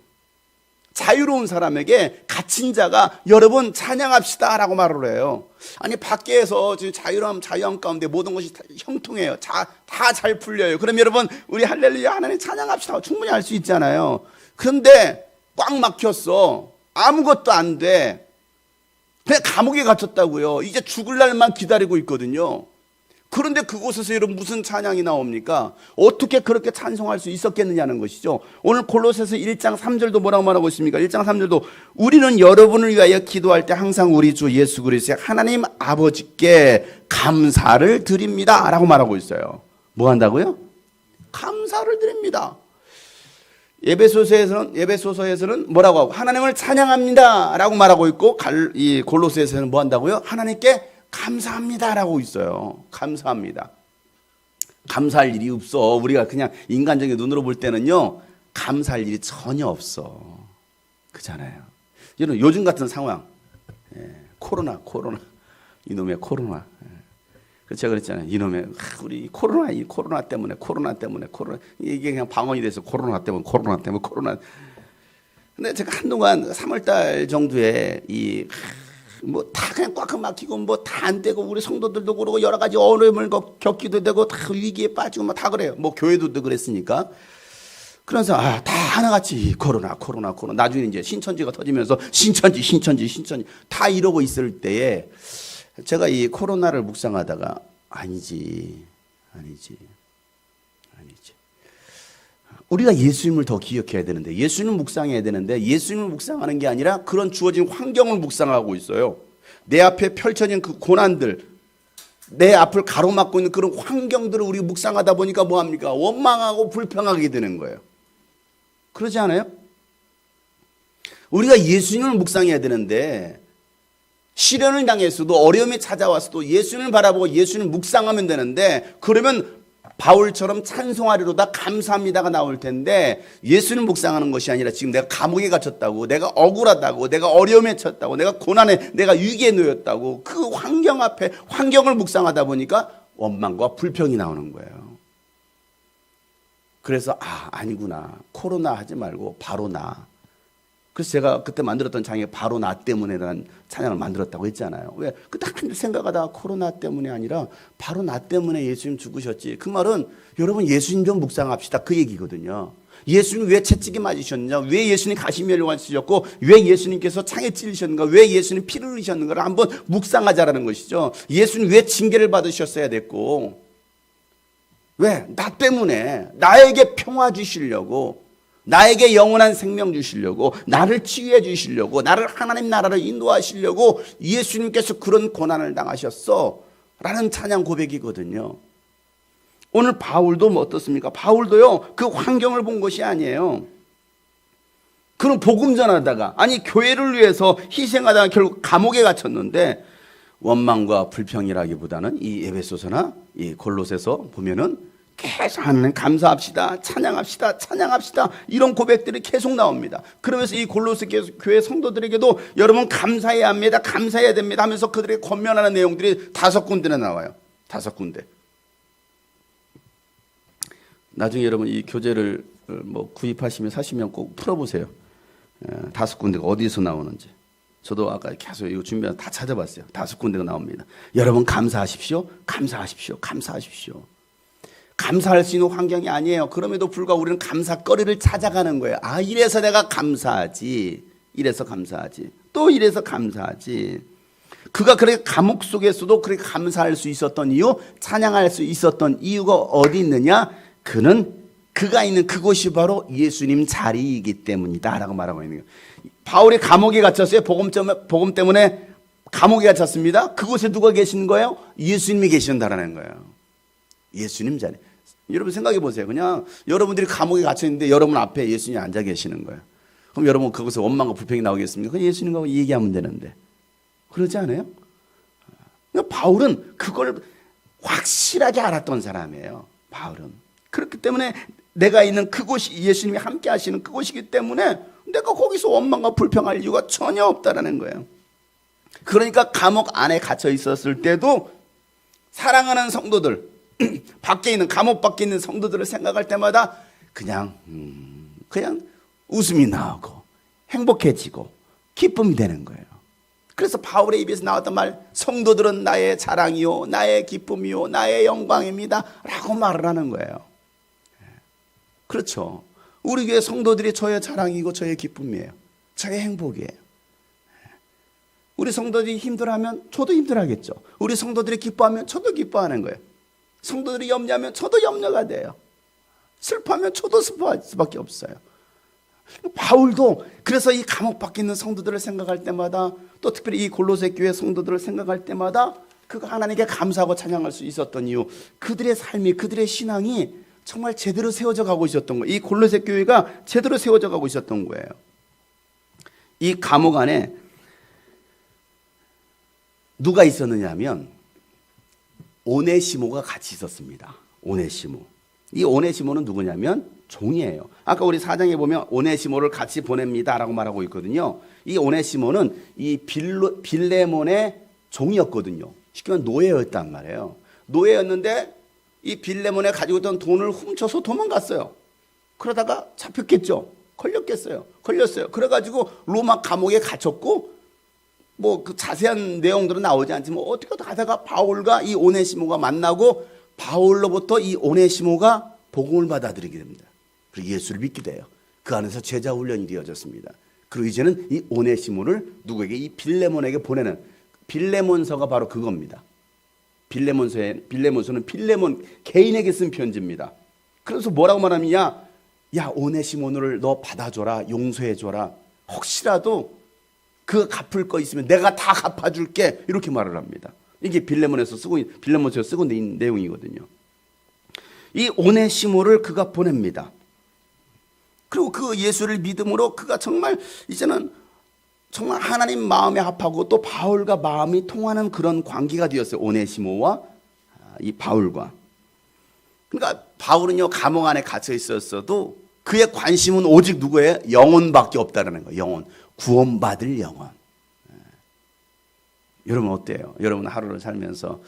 자유로운 사람에게 갇힌 자가 여러분 찬양합시다라고 말을 해요. 아니 밖에서 지금 자유함 가운데 모든 것이 다 형통해요. 다 잘 풀려요. 그럼 여러분 우리 할렐루야 하나님 찬양합시다 충분히 할 수 있잖아요. 그런데 꽉 막혔어. 아무것도 안 돼. 그냥 감옥에 갇혔다고요. 이제 죽을 날만 기다리고 있거든요. 그런데 그곳에서 여러분 무슨 찬양이 나옵니까? 어떻게 그렇게 찬송할 수 있었겠느냐는 것이죠. 오늘 골로새서 1장 3절도 뭐라고 말하고 있습니까? 1장 3절도 우리는 여러분을 위하여 기도할 때 항상 우리 주 예수 그리스도의 하나님 아버지께 감사를 드립니다 라고 말하고 있어요. 뭐 한다고요? 감사를 드립니다. 예배소서에서는 뭐라고 하고 하나님을 찬양합니다 라고 말하고 있고, 이 골로새에서는 뭐 한다고요? 하나님께 감사합니다라고 있어요. 감사합니다. 감사할 일이 없어. 우리가 그냥 인간적인 눈으로 볼 때는요, 감사할 일이 전혀 없어. 그잖아요. 여러분, 요즘 같은 상황, 코로나, 이놈의 코로나. 제가 그랬잖아요. 이놈의 우리 코로나 때문에 이게 그냥 방언이 돼서 코로나 때문에. 근데 제가 한동안 3월달 정도에 뭐 다 그냥 꽉 막히고 뭐 다 안 되고 우리 성도들도 그러고 여러 가지 어려움을 겪기도 되고 다 위기에 빠지고 뭐 다 그래요. 뭐 교회도 그랬으니까. 그래서 다 하나같이 코로나 나중에 이제 신천지가 터지면서 신천지 다 이러고 있을 때에 제가 이 코로나를 묵상하다가 아니지. 우리가 예수님을 더 기억해야 되는데, 예수님을 묵상해야 되는데, 예수님을 묵상하는 게 아니라 그런 주어진 환경을 묵상하고 있어요. 내 앞에 펼쳐진 그 고난들, 내 앞을 가로막고 있는 그런 환경들을 우리 묵상하다 보니까 뭐합니까? 원망하고 불평하게 되는 거예요. 그러지 않아요? 우리가 예수님을 묵상해야 되는데, 시련을 당했어도 어려움이 찾아왔어도 예수님을 바라보고 예수님을 묵상하면 되는데, 그러면 바울처럼 찬송하리로다 감사합니다가 나올 텐데, 예수님 묵상하는 것이 아니라 지금 내가 감옥에 갇혔다고, 내가 억울하다고, 내가 어려움에 처했다고, 내가 고난에, 내가 위기에 놓였다고, 그 환경 앞에 환경을 묵상하다 보니까 원망과 불평이 나오는 거예요. 그래서 아니구나, 코로나 하지 말고 바로 나. 그래서 제가 그때 만들었던 장에 바로 나 때문에라는 찬양을 만들었다고 했잖아요. 왜? 그때 생각하다가 코로나 때문에 아니라 바로 나 때문에 예수님 죽으셨지. 그 말은 여러분 예수님 좀 묵상합시다, 그 얘기거든요. 예수님 왜 채찍에 맞으셨느냐, 왜 예수님 가시며 려가시셨고, 왜 예수님께서 창에 찔리셨는가, 왜 예수님 피를 흘리셨는가를 한번 묵상하자라는 것이죠. 예수님 왜 징계를 받으셨어야 됐고, 왜? 나 때문에 나에게 평화 주시려고, 나에게 영원한 생명 주시려고, 나를 치유해 주시려고, 나를 하나님 나라를 인도하시려고 예수님께서 그런 고난을 당하셨어 라는 찬양 고백이거든요. 오늘 바울도 뭐 어떻습니까? 바울도요, 그 환경을 본 것이 아니에요. 그는 복음 전하다가, 아니 교회를 위해서 희생하다가 결국 감옥에 gat혔는데, 원망과 불평이라기보다는 이 에베소서나 이 골로새서 보면은 계속 하나님 감사합시다, 찬양합시다 이런 고백들이 계속 나옵니다. 그러면서 이 골로새 교회 성도들에게도 여러분 감사해야 합니다, 감사해야 됩니다 하면서 그들에게 권면하는 내용들이 5군데나 나와요. 5군데. 나중에 여러분 이 교재를 뭐 구입하시면 사시면 꼭 풀어보세요. 5군데가 어디서 나오는지. 저도 아까 계속 이거 준비하다 다 찾아봤어요. 5군데가 나옵니다. 여러분 감사하십시오. 감사할 수 있는 환경이 아니에요. 그럼에도 불구하고 우리는 감사거리를 찾아가는 거예요. 이래서 내가 감사하지. 또 이래서 감사하지. 그가 그렇게 감옥 속에서도 그렇게 감사할 수 있었던 이유, 찬양할 수 있었던 이유가 어디 있느냐? 그가 있는 그곳이 바로 예수님 자리이기 때문이다 라고 말하고 있는 거예요. 바울이 감옥에 갇혔어요. 복음 때문에 감옥에 갇혔습니다. 그곳에 누가 계신 거예요? 예수님이 계신다라는 거예요. 예수님 자리. 여러분 생각해 보세요. 그냥 여러분들이 감옥에 갇혀 있는데 여러분 앞에 예수님이 앉아 계시는 거예요. 그럼 여러분 거기서 원망과 불평이 나오겠습니까? 그냥 예수님과 얘기하면 되는데. 그러지 않아요? 그러니까 바울은 그걸 확실하게 알았던 사람이에요. 바울은. 그렇기 때문에 내가 있는 그곳이 예수님이 함께 하시는 그곳이기 때문에 내가 거기서 원망과 불평할 이유가 전혀 없다라는 거예요. 그러니까 감옥 안에 갇혀 있었을 때도 사랑하는 성도들, 밖에 있는 감옥 밖에 있는 성도들을 생각할 때마다 그냥 웃음이 나오고 행복해지고 기쁨이 되는 거예요. 그래서 바울의 입에서 나왔던 말, 성도들은 나의 자랑이요, 나의 기쁨이요, 나의 영광입니다 라고 말을 하는 거예요. 그렇죠. 우리 교회 성도들이 저의 자랑이고 저의 기쁨이에요. 저의 행복이에요. 우리 성도들이 힘들어하면 저도 힘들어하겠죠. 우리 성도들이 기뻐하면 저도 기뻐하는 거예요. 성도들이 염려하면 저도 염려가 돼요. 슬퍼하면 저도 슬퍼할 수밖에 없어요. 바울도 그래서 이 감옥 밖에 있는 성도들을 생각할 때마다, 또 특별히 이 골로새 교회 성도들을 생각할 때마다 그가 하나님께 감사하고 찬양할 수 있었던 이유, 그들의 삶이, 그들의 신앙이 정말 제대로 세워져 가고 있었던 거예요. 이 골로새 교회가 제대로 세워져 가고 있었던 거예요. 이 감옥 안에 누가 있었느냐 하면 오네시모가 같이 있었습니다. 오네시모. 이 오네시모는 누구냐면 종이에요. 아까 우리 4장에 보면 오네시모를 같이 보냅니다라고 말하고 있거든요. 이 오네시모는 이 빌레몬의 종이었거든요. 쉽게 말하면 노예였단 말이에요. 노예였는데 이 빌레몬에 가지고 있던 돈을 훔쳐서 도망갔어요. 그러다가 잡혔겠죠. 걸렸어요. 그래가지고 로마 감옥에 갇혔고, 뭐 그 자세한 내용들은 나오지 않지만 어떻게 하다가 바울과 이 오네시모가 만나고 바울로부터 이 오네시모가 복음을 받아들이게 됩니다. 그리고 예수를 믿게 돼요. 그 안에서 제자 훈련이 이루어졌습니다. 그리고 이제는 이 오네시모를 누구에게? 이 빌레몬에게 보내는, 빌레몬서가 바로 그겁니다. 빌레몬서는 빌레몬 개인에게 쓴 편지입니다. 그래서 뭐라고 말하느냐? 야, 오네시모를 너 받아줘라, 용서해줘라. 혹시라도 그 갚을 거 있으면 내가 다 갚아줄게. 이렇게 말을 합니다. 이게 빌레몬서에서 쓰고 있는 내용이거든요. 이 오네시모를 그가 보냅니다. 그리고 그 예수를 믿음으로 그가 정말 이제는 정말 하나님 마음에 합하고 또 바울과 마음이 통하는 그런 관계가 되었어요. 오네시모와 이 바울과. 그러니까 바울은요, 감옥 안에 갇혀 있었어도 그의 관심은 오직 누구예요? 영혼밖에 없다라는 거예요. 영혼. 구원받을 영혼. 여러분 어때요? 여러분 하루를 살면서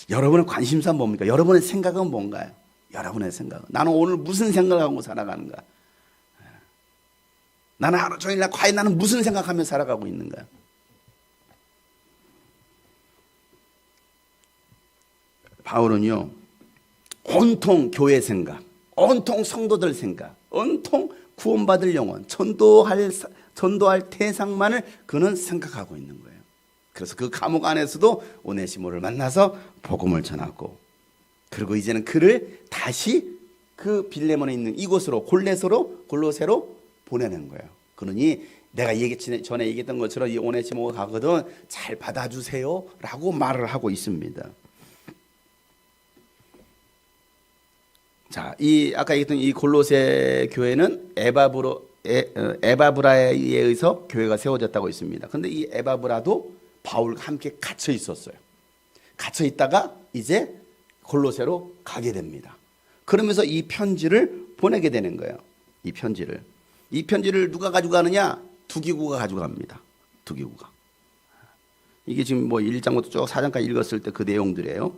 여러분의 관심사 뭡니까? 여러분의 생각은 뭔가요? 여러분의 생각은. 나는 오늘 무슨 생각을 하고 살아가는가? 나는 하루 종일 과연 나는 무슨 생각하며 살아가고 있는가? 바울은요, 온통 교회 생각, 온통 성도들 생각, 온통 구원받을 영혼, 전도할 대상만을 그는 생각하고 있는 거예요. 그래서 그 감옥 안에서도 오네시모를 만나서 복음을 전하고, 그리고 이제는 그를 다시 그 빌레몬에 있는 이곳으로 골로새로 보내는 거예요. 그러니 내가 전에 얘기했던 것처럼 이 오네시모가 가거든 잘 받아주세요 라고 말을 하고 있습니다. 자, 아까 얘기했던 이 골로새 교회는 에바브라에 의해서 교회가 세워졌다고 있습니다. 그런데 이 에바브라도 바울과 함께 갇혀 있었어요. 갇혀 있다가 이제 골로새로 가게 됩니다. 그러면서 이 편지를 보내게 되는 거예요. 이 편지를 누가 가지고 가느냐? 두기구가 가지고 갑니다. 두기구가. 이게 지금 뭐 1장부터 쭉 4장까지 읽었을 때 그 내용들이에요.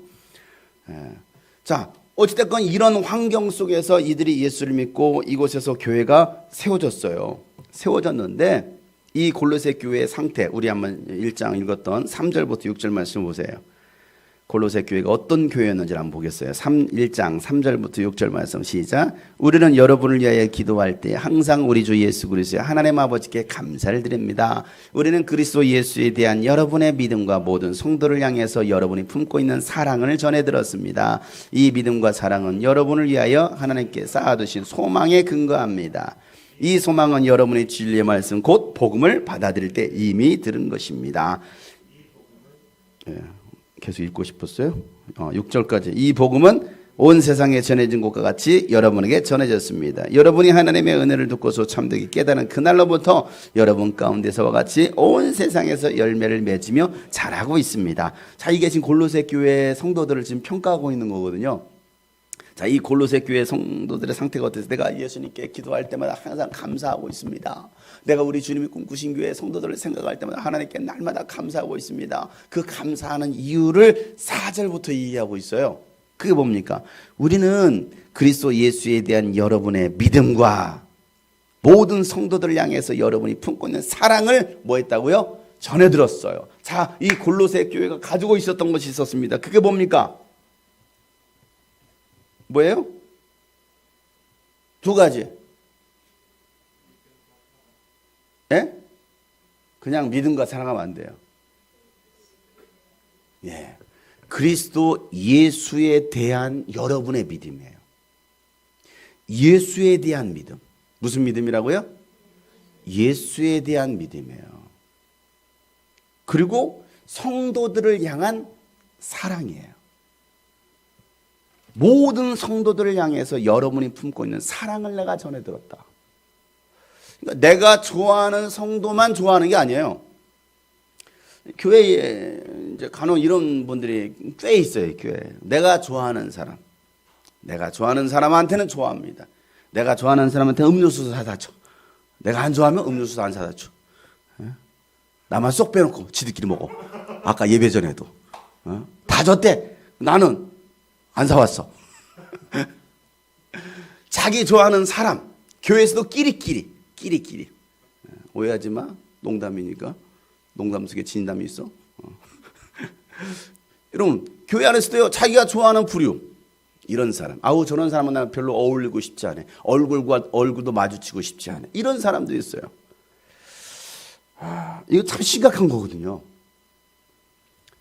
자, 어찌됐건 이런 환경 속에서 이들이 예수를 믿고 이곳에서 교회가 세워졌는데 이 골로새 교회의 상태, 우리 한번 1장 읽었던 3절부터 6절 말씀 보세요. 골로새 교회가 어떤 교회였는지 한번 보겠어요. 1장 3절부터 6절 말씀 시작. 우리는 여러분을 위하여 기도할 때 항상 우리 주 예수 그리스도의 하나님 아버지께 감사를 드립니다. 우리는 그리스도 예수에 대한 여러분의 믿음과 모든 성도를 향해서 여러분이 품고 있는 사랑을 전해 들었습니다. 이 믿음과 사랑은 여러분을 위하여 하나님께 쌓아두신 소망에 근거합니다. 이 소망은 여러분의 진리의 말씀 곧 복음을 받아들일 때 이미 들은 것입니다. 계속 읽고 싶었어요. 6절까지. 이 복음은 온 세상에 전해진 것과 같이 여러분에게 전해졌습니다. 여러분이 하나님의 은혜를 듣고서 참되게 깨달은 그날로부터 여러분 가운데서와 같이 온 세상에서 열매를 맺으며 자라고 있습니다. 자, 이게 지금 골로새 교회 성도들을 지금 평가하고 있는 거거든요. 자, 이 골로새 교회 성도들의 상태가 어때서? 내가 예수님께 기도할 때마다 항상 감사하고 있습니다. 내가 우리 주님이 꿈꾸신 교회 성도들을 생각할 때마다 하나님께 날마다 감사하고 있습니다. 그 감사하는 이유를 4절부터 얘기하고 있어요. 그게 뭡니까? 우리는 그리스도 예수에 대한 여러분의 믿음과 모든 성도들을 향해서 여러분이 품고 있는 사랑을 뭐 했다고요? 전해 들었어요. 자, 이 골로새 교회가 가지고 있었던 것이 있었습니다. 그게 뭡니까? 뭐예요? 두 가지. 예? 그냥 믿음과 사랑하면 안 돼요. 예. 그리스도 예수에 대한 여러분의 믿음이에요. 예수에 대한 믿음. 무슨 믿음이라고요? 예수에 대한 믿음이에요. 그리고 성도들을 향한 사랑이에요. 모든 성도들을 향해서 여러분이 품고 있는 사랑을 내가 전해 들었다. 그러니까 내가 좋아하는 성도만 좋아하는 게 아니에요. 교회에 이제 간혹 이런 분들이 꽤 있어요. 교회에 내가 좋아하는 사람, 내가 좋아하는 사람한테는 좋아합니다. 내가 좋아하는 사람한테 음료수도 사다 줘. 내가 안 좋아하면 음료수도 안 사다 줘. 나만 쏙 빼놓고 지들끼리 먹어. 아까 예배 전에도 다 줬대. 나는 안 사왔어. 자기 좋아하는 사람, 교회에서도 끼리끼리. 오해하지 마. 농담이니까. 농담 속에 진담이 있어. 여러분, 교회 안에서도요, 자기가 좋아하는 부류, 이런 사람, 아우 저런 사람은 나 별로 어울리고 싶지 않아. 얼굴도 마주치고 싶지 않아. 이런 사람도 있어요. 이거 참 심각한 거거든요.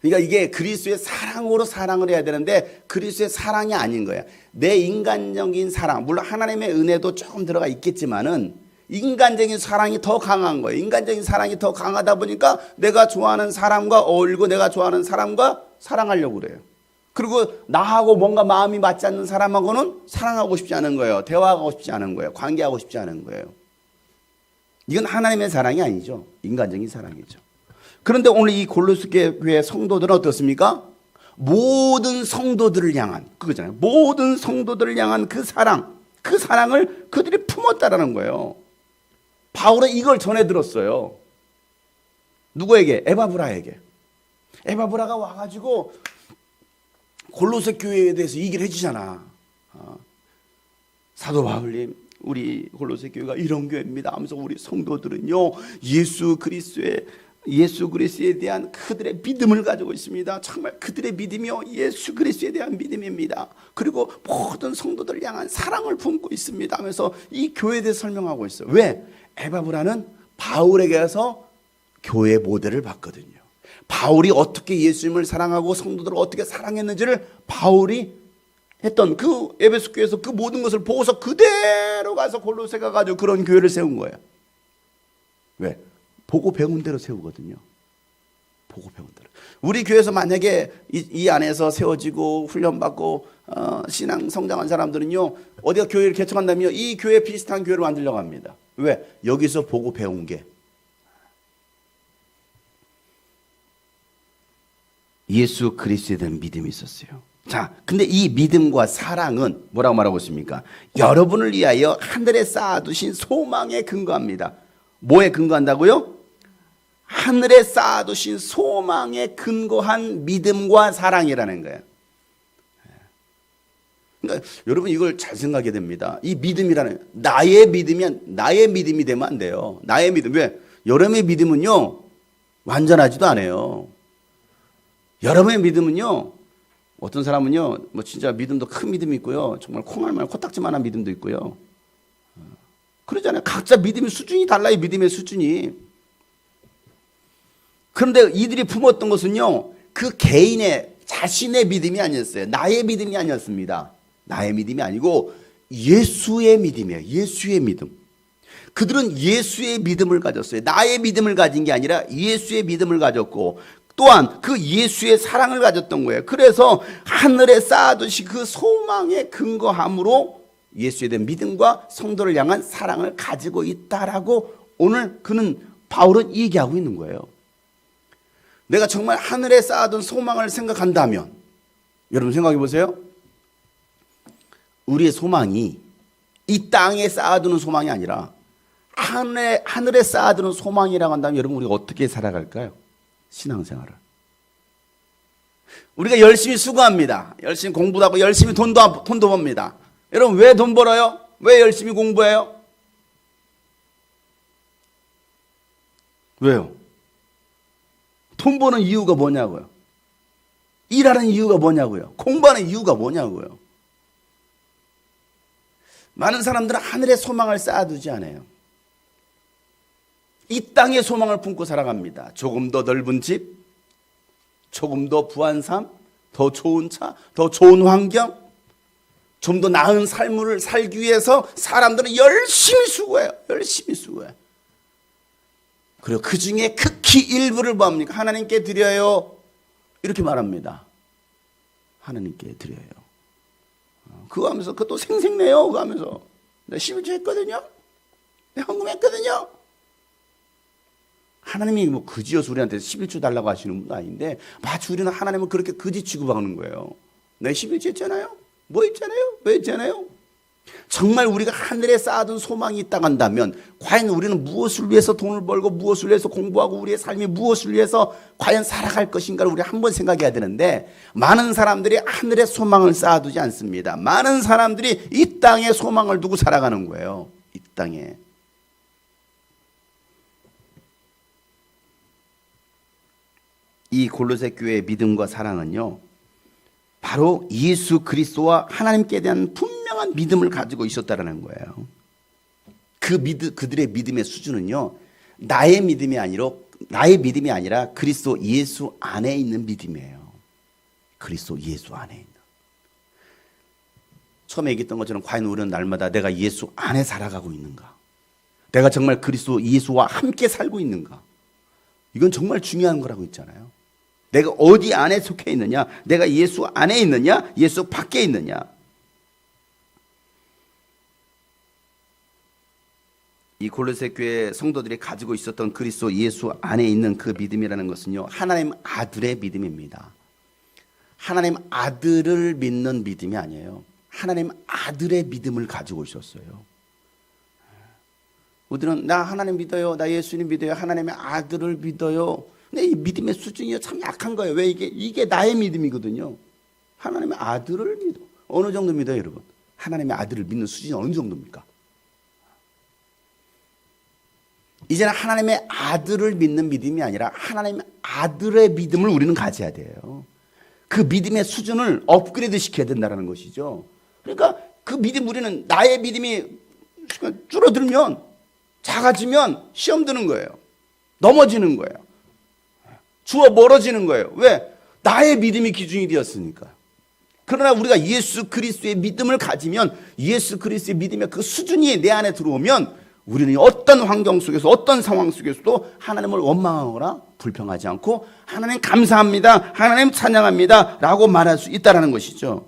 그러니까 이게 그리스도의 사랑으로 사랑을 해야 되는데 그리스도의 사랑이 아닌 거야. 내 인간적인 사랑, 물론 하나님의 은혜도 조금 들어가 있겠지만은 인간적인 사랑이 더 강한 거예요. 인간적인 사랑이 더 강하다 보니까 내가 좋아하는 사람과 어울리고 내가 좋아하는 사람과 사랑하려고 그래요. 그리고 나하고 뭔가 마음이 맞지 않는 사람하고는 사랑하고 싶지 않은 거예요. 대화하고 싶지 않은 거예요. 관계하고 싶지 않은 거예요. 이건 하나님의 사랑이 아니죠. 인간적인 사랑이죠. 그런데 오늘 이 골로새 교회 성도들은 어떻습니까? 모든 성도들을 향한 그거잖아요. 모든 성도들을 향한 그 사랑을 그들이 품었다라는 거예요. 바울은 이걸 전해 들었어요. 누구에게? 에바브라에게. 에바브라가 와가지고 골로새 교회에 대해서 얘기를 해주잖아. 사도 바울님, 우리 골로새 교회가 이런 교회입니다 하면서 우리 성도들은요 예수 그리스도에 대한 그들의 믿음을 가지고 있습니다. 정말 그들의 믿음이요 예수 그리스도에 대한 믿음입니다. 그리고 모든 성도들을 향한 사랑을 품고 있습니다 하면서 이 교회에 대해서 설명하고 있어요. 왜? 에바브라는 바울에게 가서 교회 모델을 봤거든요. 바울이 어떻게 예수님을 사랑하고 성도들을 어떻게 사랑했는지를 바울이 했던 그 에베소 교회에서 그 모든 것을 보고서 그대로 가서 골로새 가가지고 그런 교회를 세운 거예요. 왜? 보고 배운 대로 세우거든요. 보고 배운 대로. 우리 교회에서 만약에 이 안에서 세워지고 훈련받고 신앙 성장한 사람들은요 어디가 교회를 개척한다면요 이 교회 비슷한 교회를 만들려고 합니다. 왜? 여기서 보고 배운 게 예수 그리스도에 대한 믿음이 있었어요. 자, 근데 이 믿음과 사랑은 뭐라고 말하고 있습니까? 여러분을 위하여 하늘에 쌓아두신 소망에 근거합니다. 뭐에 근거한다고요? 하늘에 쌓아두신 소망에 근거한 믿음과 사랑이라는 거예요. 그러니까 여러분 이걸 잘 생각해야 됩니다. 이 믿음이라는 나의 믿음이 되면 안 돼요. 나의 믿음. 왜? 여러분의 믿음은요 완전하지도 않아요. 여러분의 믿음은요 어떤 사람은요 뭐 진짜 믿음도 큰 믿음이 있고요 정말 콩알만 코딱지만한 믿음도 있고요 그러잖아요. 각자 믿음의 수준이 달라요. 믿음의 수준이. 그런데 이들이 품었던 것은요 그 개인의 자신의 믿음이 아니었어요. 나의 믿음이 아니었습니다. 나의 믿음이 아니고 예수의 믿음이에요. 예수의 믿음. 그들은 예수의 믿음을 가졌어요. 나의 믿음을 가진 게 아니라 예수의 믿음을 가졌고 또한 그 예수의 사랑을 가졌던 거예요. 그래서 하늘에 쌓아두신 그 소망의 근거함으로 예수에 대한 믿음과 성도를 향한 사랑을 가지고 있다라고 오늘 바울은 얘기하고 있는 거예요. 내가 정말 하늘에 쌓아둔 소망을 생각한다면 여러분 생각해 보세요. 우리의 소망이 이 땅에 쌓아두는 소망이 아니라 하늘에 쌓아두는 소망이라고 한다면 여러분 우리가 어떻게 살아갈까요? 신앙생활을. 우리가 열심히 수고합니다. 열심히 공부도 하고 열심히 돈도 법니다. 여러분 왜 돈 벌어요? 왜 열심히 공부해요? 왜요? 돈 버는 이유가 뭐냐고요? 일하는 이유가 뭐냐고요? 공부하는 이유가 뭐냐고요? 많은 사람들은 하늘에 소망을 쌓아두지 않아요. 이 땅에 소망을 품고 살아갑니다. 조금 더 넓은 집, 조금 더 부한 삶, 더 좋은 차, 더 좋은 환경, 좀 더 나은 삶을 살기 위해서 사람들은 열심히 수고해요. 열심히 수고해요. 그리고 그 중에 극히 일부를 뭐 합니까? 하나님께 드려요. 이렇게 말합니다. 하나님께 드려요. 그거 하면서 그것도 생색내요. 그거 하면서 내가 11조 했거든요. 내가 헌금했거든요. 하나님이 뭐 그지여서 우리한테 11조 달라고 하시는 분도 아닌데 마치 우리는 하나님을 그렇게 그지 취급하는 거예요. 내가 11조 했잖아요. 뭐 있잖아요? 왜 있잖아요? 정말 우리가 하늘에 쌓아둔 소망이 있다고 한다면 과연 우리는 무엇을 위해서 돈을 벌고 무엇을 위해서 공부하고 우리의 삶이 무엇을 위해서 과연 살아갈 것인가를 우리 한번 생각해야 되는데, 많은 사람들이 하늘에 소망을 쌓아두지 않습니다. 많은 사람들이 이 땅에 소망을 두고 살아가는 거예요. 이 땅에. 이 골로새 교회의 믿음과 사랑은요, 바로 예수 그리스도와 하나님께 대한 분명한 믿음을 가지고 있었다라는 거예요. 그들의 믿음의 수준은요, 나의 믿음이 아니라 그리스도 예수 안에 있는 믿음이에요. 그리스도 예수 안에 있는. 처음에 얘기했던 것처럼 과연 우리는 날마다 내가 예수 안에 살아가고 있는가? 내가 정말 그리스도 예수와 함께 살고 있는가? 이건 정말 중요한 거라고 있잖아요. 내가 어디 안에 속해 있느냐? 내가 예수 안에 있느냐? 예수 밖에 있느냐? 이 골로새 교회 성도들이 가지고 있었던 그리스도 예수 안에 있는 그 믿음이라는 것은요, 하나님 아들의 믿음입니다. 하나님 아들을 믿는 믿음이 아니에요. 하나님 아들의 믿음을 가지고 있었어요. 우리는 나 하나님 믿어요, 나 예수님 믿어요, 하나님의 아들을 믿어요. 근데 이 믿음의 수준이 참 약한 거예요. 왜? 이게 나의 믿음이거든요. 하나님의 아들을 믿어. 어느 정도 믿어요, 여러분? 하나님의 아들을 믿는 수준이 어느 정도입니까? 이제는 하나님의 아들을 믿는 믿음이 아니라 하나님의 아들의 믿음을 우리는 가져야 돼요. 그 믿음의 수준을 업그레이드 시켜야 된다는 것이죠. 그러니까 그 믿음, 우리는 나의 믿음이 줄어들면, 작아지면 시험 드는 거예요. 넘어지는 거예요. 주어 멀어지는 거예요. 왜? 나의 믿음이 기준이 되었으니까. 그러나 우리가 예수 그리스도의 믿음을 가지면, 예수 그리스도의 믿음의 그 수준이 내 안에 들어오면 우리는 어떤 환경 속에서, 어떤 상황 속에서도 하나님을 원망하거나 불평하지 않고 하나님 감사합니다, 하나님 찬양합니다 라고 말할 수 있다는 것이죠.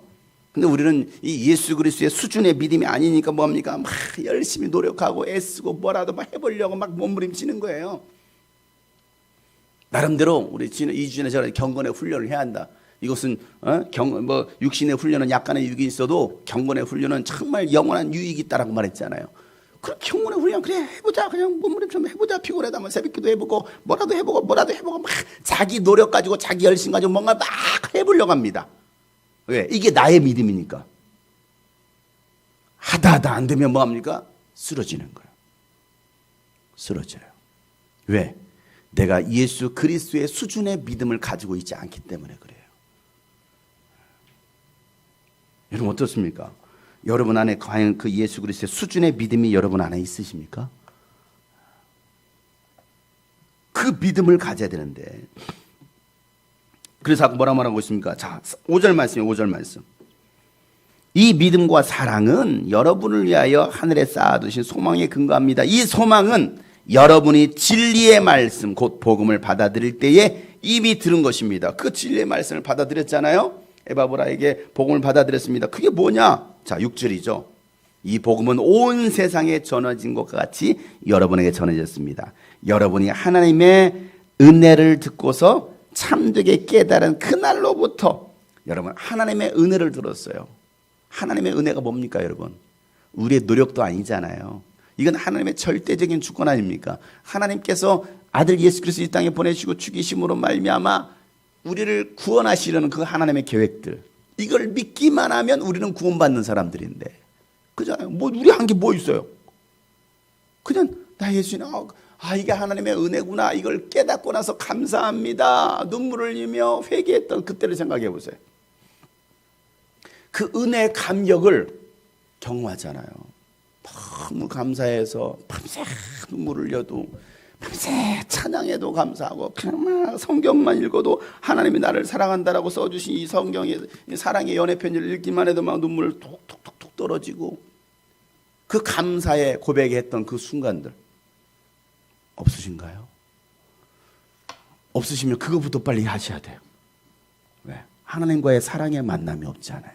근데 우리는 이 예수 그리스도의 수준의 믿음이 아니니까 뭡니까? 막 열심히 노력하고 애쓰고 뭐라도 막 해보려고 막 몸부림치는 거예요. 나름대로 우리 2주 전에 제가 경건의 훈련을 해야 한다. 이것은 육신의 훈련은 약간의 유익이 있어도 경건의 훈련은 정말 영원한 유익이 있다라고 말했잖아요. 그럼 경건의 훈련 그래 해보자, 그냥 몸부림 좀 해보자, 피곤하다면 새벽기도 해보고 뭐라도 해보고 막 자기 노력 가지고 자기 열심 가지고 뭔가 막 해보려고 합니다. 왜? 이게 나의 믿음이니까. 하다 안 되면 뭐합니까? 쓰러지는 거예요. 쓰러져요. 왜? 내가 예수 그리스도의 수준의 믿음을 가지고 있지 않기 때문에 그래요. 여러분 어떻습니까? 여러분 안에 과연 그 예수 그리스도의 수준의 믿음이 여러분 안에 있으십니까? 그 믿음을 가져야 되는데, 그래서 뭐라 말하고 있습니까? 자, 5절 말씀이에요. 5절 말씀. 이 믿음과 사랑은 여러분을 위하여 하늘에 쌓아두신 소망에 근거합니다. 이 소망은 여러분이 진리의 말씀, 곧 복음을 받아들일 때에 이미 들은 것입니다. 그 진리의 말씀을 받아들였잖아요. 에바브라에게 복음을 받아들였습니다. 그게 뭐냐? 자, 6절이죠. 이 복음은 온 세상에 전해진 것과 같이 여러분에게 전해졌습니다. 여러분이 하나님의 은혜를 듣고서 참되게 깨달은 그날로부터 여러분 하나님의 은혜를 들었어요. 하나님의 은혜가 뭡니까, 여러분? 우리의 노력도 아니잖아요. 이건 하나님의 절대적인 주권 아닙니까? 하나님께서 아들 예수 그리스도 이 땅에 보내시고 죽이심으로 말미암아 우리를 구원하시려는 그 하나님의 계획들, 이걸 믿기만 하면 우리는 구원받는 사람들인데, 그잖아요. 뭐 우리 한 게 뭐 있어요? 그냥 나 예수님, 이게 하나님의 은혜구나, 이걸 깨닫고 나서 감사합니다, 눈물을 흘리며 회개했던 그때를 생각해 보세요. 그 은혜의 감격을 경험하잖아요. 너무 감사해서 밤새 눈물을 흘려도, 밤새 찬양해도 감사하고, 그냥 성경만 읽어도 하나님이 나를 사랑한다라고 써주신 이 성경의 사랑의 연애 편지를 읽기만 해도 막 눈물 톡톡톡톡 떨어지고, 그 감사의 고백했던 그 순간들 없으신가요? 없으시면 그거부터 빨리 하셔야 돼요. 왜? 하나님과의 사랑의 만남이 없잖아요.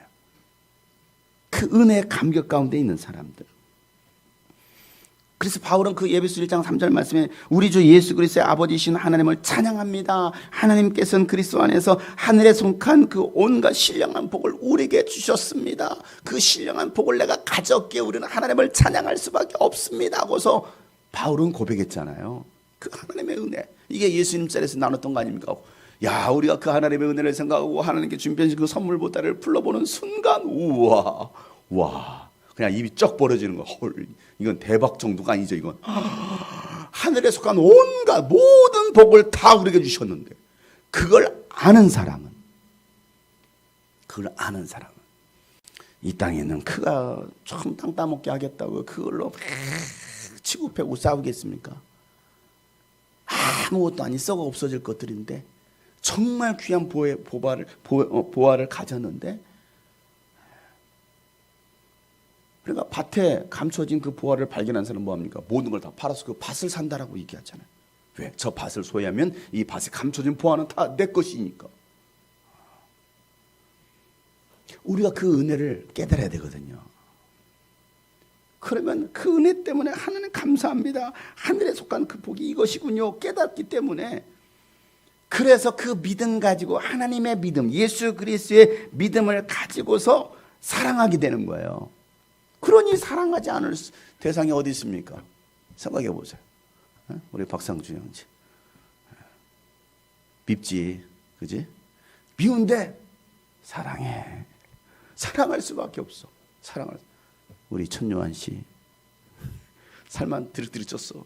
그 은혜의 감격 가운데 있는 사람들. 그래서 바울은 그 에베소 1장 3절 말씀에 우리 주 예수 그리스도의 아버지신 하나님을 찬양합니다. 하나님께서는 그리스도 안에서 하늘에 속한 그 온갖 신령한 복을 우리에게 주셨습니다. 그 신령한 복을 내가 가졌기에 우리는 하나님을 찬양할 수밖에 없습니다 하고서 바울은 고백했잖아요. 그 하나님의 은혜, 이게 예수님 자리에서 나눴던 거 아닙니까? 야, 우리가 그 하나님의 은혜를 생각하고 하나님께 준비하신 그 선물 보따리를 풀러보는 순간, 우와, 와, 그냥 입이 쩍 벌어지는 거. 헐, 이건 대박 정도가 아니죠. 이건 하늘에 속한 온갖 모든 복을 다 우리에게 주셨는데, 그걸 아는 사람은 이 땅에 있는 그가 참 땅 따먹게 하겠다고 그걸로 치고 패고 싸우겠습니까? 아무것도 아닌 썩어 없어질 것들인데 정말 귀한 보화를 가졌는데, 그러니까 밭에 감춰진 그 보화를 발견한 사람은 뭐합니까? 모든 걸 다 팔아서 그 밭을 산다라고 얘기하잖아요. 왜? 저 밭을 소유하면 이 밭에 감춰진 보화는 다 내 것이니까. 우리가 그 은혜를 깨달아야 되거든요. 그러면 그 은혜 때문에 하나님 감사합니다. 하늘에 속한 그 복이 이것이군요. 깨닫기 때문에, 그래서 그 믿음 가지고 하나님의 믿음, 예수 그리스도의 믿음을 가지고서 사랑하게 되는 거예요. 그러니 사랑하지 않을 대상이 어디 있습니까? 생각해 보세요. 우리 박상주 형제 밉지, 그지? 미운데 사랑해. 사랑할 수밖에 없어. 우리 천요한 씨 살만 드륵드륵 쪘어.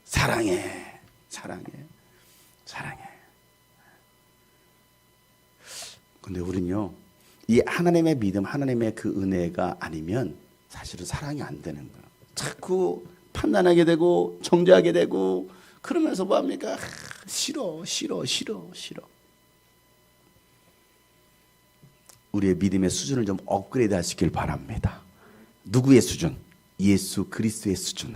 사랑해. 근데 우리는요, 이 하나님의 믿음, 하나님의 그 은혜가 아니면 사실은 사랑이 안 되는 거예요. 자꾸 판단하게 되고 정죄하게 되고, 그러면서 뭐합니까? 싫어. 우리의 믿음의 수준을 좀 업그레이드 하시길 바랍니다. 누구의 수준? 예수 그리스도의 수준.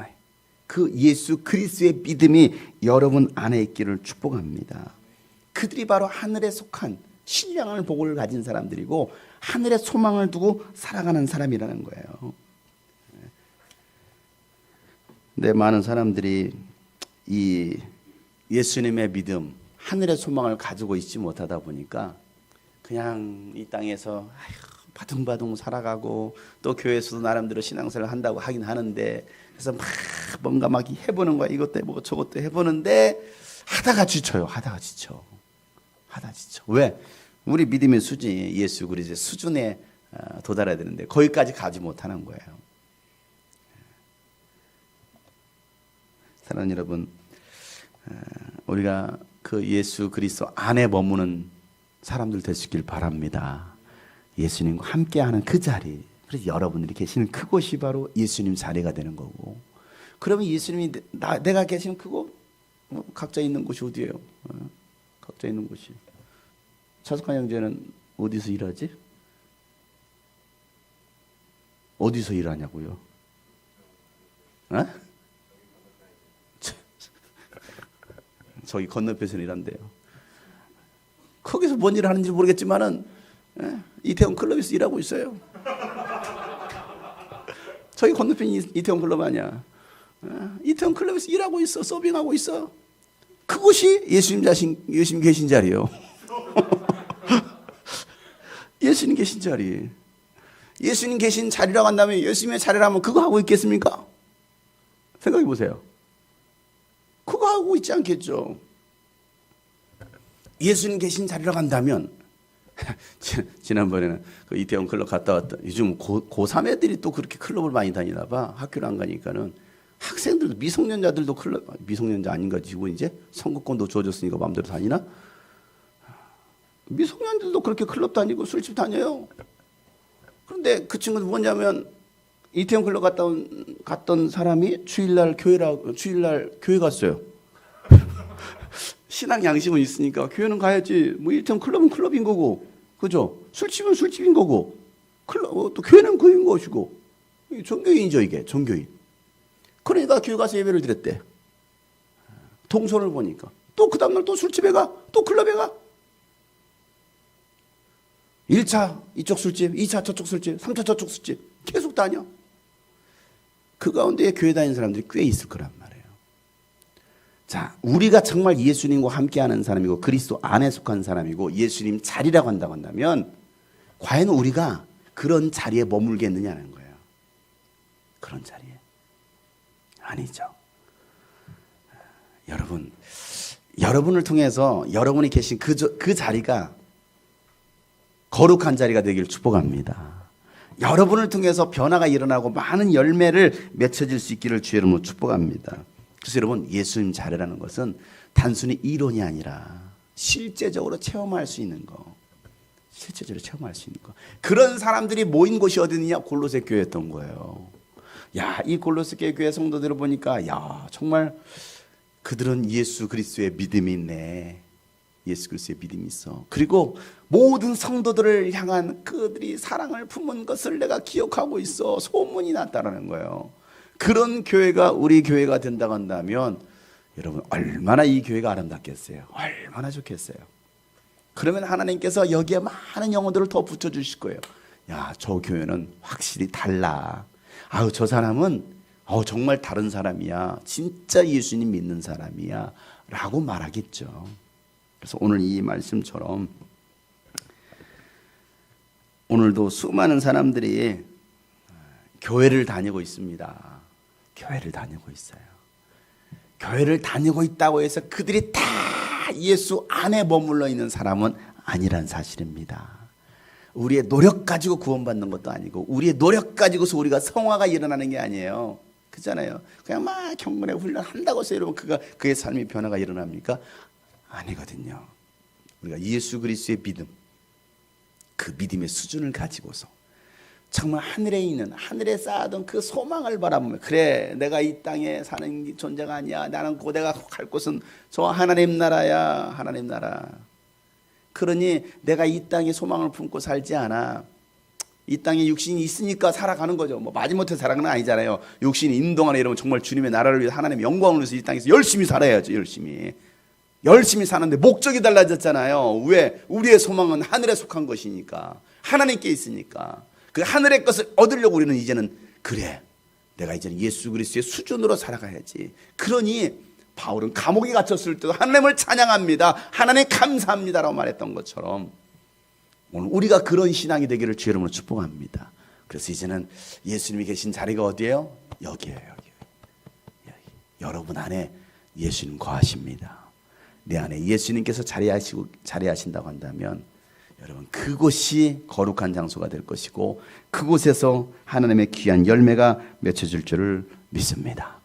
그 예수 그리스도의 믿음이 여러분 안에 있기를 축복합니다. 그들이 바로 하늘에 속한 신령한 복을 가진 사람들이고 하늘에 소망을 두고 살아가는 사람이라는 거예요. 근데 많은 사람들이 이 예수님의 믿음, 하늘의 소망을 가지고 있지 못하다 보니까 그냥 이 땅에서 바둥바둥 살아가고, 또 교회에서도 나름대로 신앙생활을 한다고 하긴 하는데, 그래서 뭔가 막 해보는 거야. 이것도 해보고 저것도 해보는데 하다가 지쳐요. 하다가 지쳐. 왜? 우리 믿음의 수준이 예수 그리스도의 수준에 도달해야 되는데 거기까지 가지 못하는 거예요. 사랑하는 여러분, 우리가 그 예수 그리스도 안에 머무는 사람들 되시길 바랍니다. 예수님과 함께하는 그 자리, 그래서 여러분들이 계시는 그곳이 바로 예수님 자리가 되는 거고, 그러면 예수님이 내가 계시는 그곳, 각자 있는 곳이 어디예요? 각자 있는 곳이. 차석한 형제는 어디서 일하지? 어디서 일하냐고요? 저기 건너편에서 일한대요. 거기서 뭔 일을 하는지 모르겠지만은 이태원 클럽에서 일하고 있어요. 저기 건너편이 이태원 클럽 아니야. 이태원 클럽에서 일하고 있어. 서빙하고 있어. 그곳이 예수님 계신 자리요. 예수님 계신 자리. 예수님 계신 자리라고 한다면, 예수님의 자리라면 그거 하고 있겠습니까? 생각해 보세요. 그거 하고 있지 않겠죠. 예수님 계신 자리라고 한다면, 지난번에는 그 이태원 클럽 갔다 왔다. 요즘 고3 애들이 또 그렇게 클럽을 많이 다니나 봐. 학교를 안 가니까는. 학생들도, 미성년자들도 클럽, 미성년자 아닌가 지고 이제 선거권도 주어졌으니까 마음대로 다니나? 미성년자들도 그렇게 클럽 다니고 술집 다녀요. 그런데 그 친구는 뭐냐면, 이태원 클럽 갔던 사람이 주일날 교회 갔어요. 신앙 양심은 있으니까 교회는 가야지. 뭐 이태원 클럽은 클럽인 거고, 그죠? 술집은 술집인 거고, 또 교회는 교회인 것이고, 종교인이죠, 이게 종교인. 그러니까 교회 가서 예배를 드렸대. 동선을 보니까 또 그 다음날 또 술집에 가, 또 클럽에 가. 1차 이쪽 술집, 2차 저쪽 술집, 3차 저쪽 술집 계속 다녀. 그 가운데 교회 다니는 사람들이 꽤 있을 거란 말이에요. 자, 우리가 정말 예수님과 함께하는 사람이고 그리스도 안에 속한 사람이고 예수님 자리라고 한다고 한다면 과연 우리가 그런 자리에 머물겠느냐는 거예요. 그런 자리에. 아니죠. 여러분, 여러분을 통해서 여러분이 계신 그 자리가 거룩한 자리가 되기를 축복합니다. 여러분을 통해서 변화가 일어나고 많은 열매를 맺혀질 수 있기를 주의 이름으로 축복합니다. 그래서 여러분, 예수님 자리라는 것은 단순히 이론이 아니라 실제적으로 체험할 수 있는 거. 실제적으로 체험할 수 있는 거. 그런 사람들이 모인 곳이 어디냐? 골로새 교회였던 거예요. 야, 이 골로새 교회 성도들을 보니까 야, 정말 그들은 예수 그리스도의 믿음이 있네. 예수 그리스도의 믿음이 있어. 그리고 모든 성도들을 향한 그들이 사랑을 품은 것을 내가 기억하고 있어. 소문이 났다라는 거예요. 그런 교회가 우리 교회가 된다고 한다면 여러분 얼마나 이 교회가 아름답겠어요. 얼마나 좋겠어요. 그러면 하나님께서 여기에 많은 영혼들을 더 붙여주실 거예요. 야, 저 교회는 확실히 달라. 아우, 저 사람은 정말 다른 사람이야. 진짜 예수님 믿는 사람이야. 라고 말하겠죠. 그래서 오늘 이 말씀처럼 오늘도 수많은 사람들이 교회를 다니고 있습니다. 교회를 다니고 있어요. 교회를 다니고 있다고 해서 그들이 다 예수 안에 머물러 있는 사람은 아니란 사실입니다. 우리의 노력 가지고 구원받는 것도 아니고 우리의 노력 가지고서 우리가 성화가 일어나는 게 아니에요. 그렇잖아요. 그냥 막 경건에 훈련한다고 해서 여러분 그의 삶의 변화가 일어납니까? 아니거든요. 우리가 예수 그리스도의 믿음, 그 믿음의 수준을 가지고서 정말 하늘에 있는, 하늘에 쌓아둔 그 소망을 바라보면, 그래, 내가 이 땅에 사는 존재가 아니야. 나는 내가 갈 곳은 저 하나님 나라야. 하나님 나라. 그러니 내가 이 땅에 소망을 품고 살지 않아. 이 땅에 육신이 있으니까 살아가는 거죠. 뭐 마지못해 살아가는 건 아니잖아요. 육신이 있는 동안에 이러면 정말 주님의 나라를 위해서 하나님의 영광을 위해서 이 땅에서 열심히 살아야죠. 열심히 사는데 목적이 달라졌잖아요. 왜? 우리의 소망은 하늘에 속한 것이니까. 하나님께 있으니까. 그 하늘의 것을 얻으려고 우리는 이제는 그래, 내가 이제는 예수 그리스도의 수준으로 살아가야지. 그러니 바울은 감옥에 갇혔을 때도 하나님을 찬양합니다. 하나님 감사합니다라고 말했던 것처럼 오늘 우리가 그런 신앙이 되기를 주의 이름으로 축복합니다. 그래서 이제는 예수님이 계신 자리가 어디예요? 여기예요. 여기. 여러분 안에 예수님 거하십니다. 내 안에 예수님께서 자리하신다고 한다면 여러분 그곳이 거룩한 장소가 될 것이고 그곳에서 하나님의 귀한 열매가 맺혀질 줄을 믿습니다.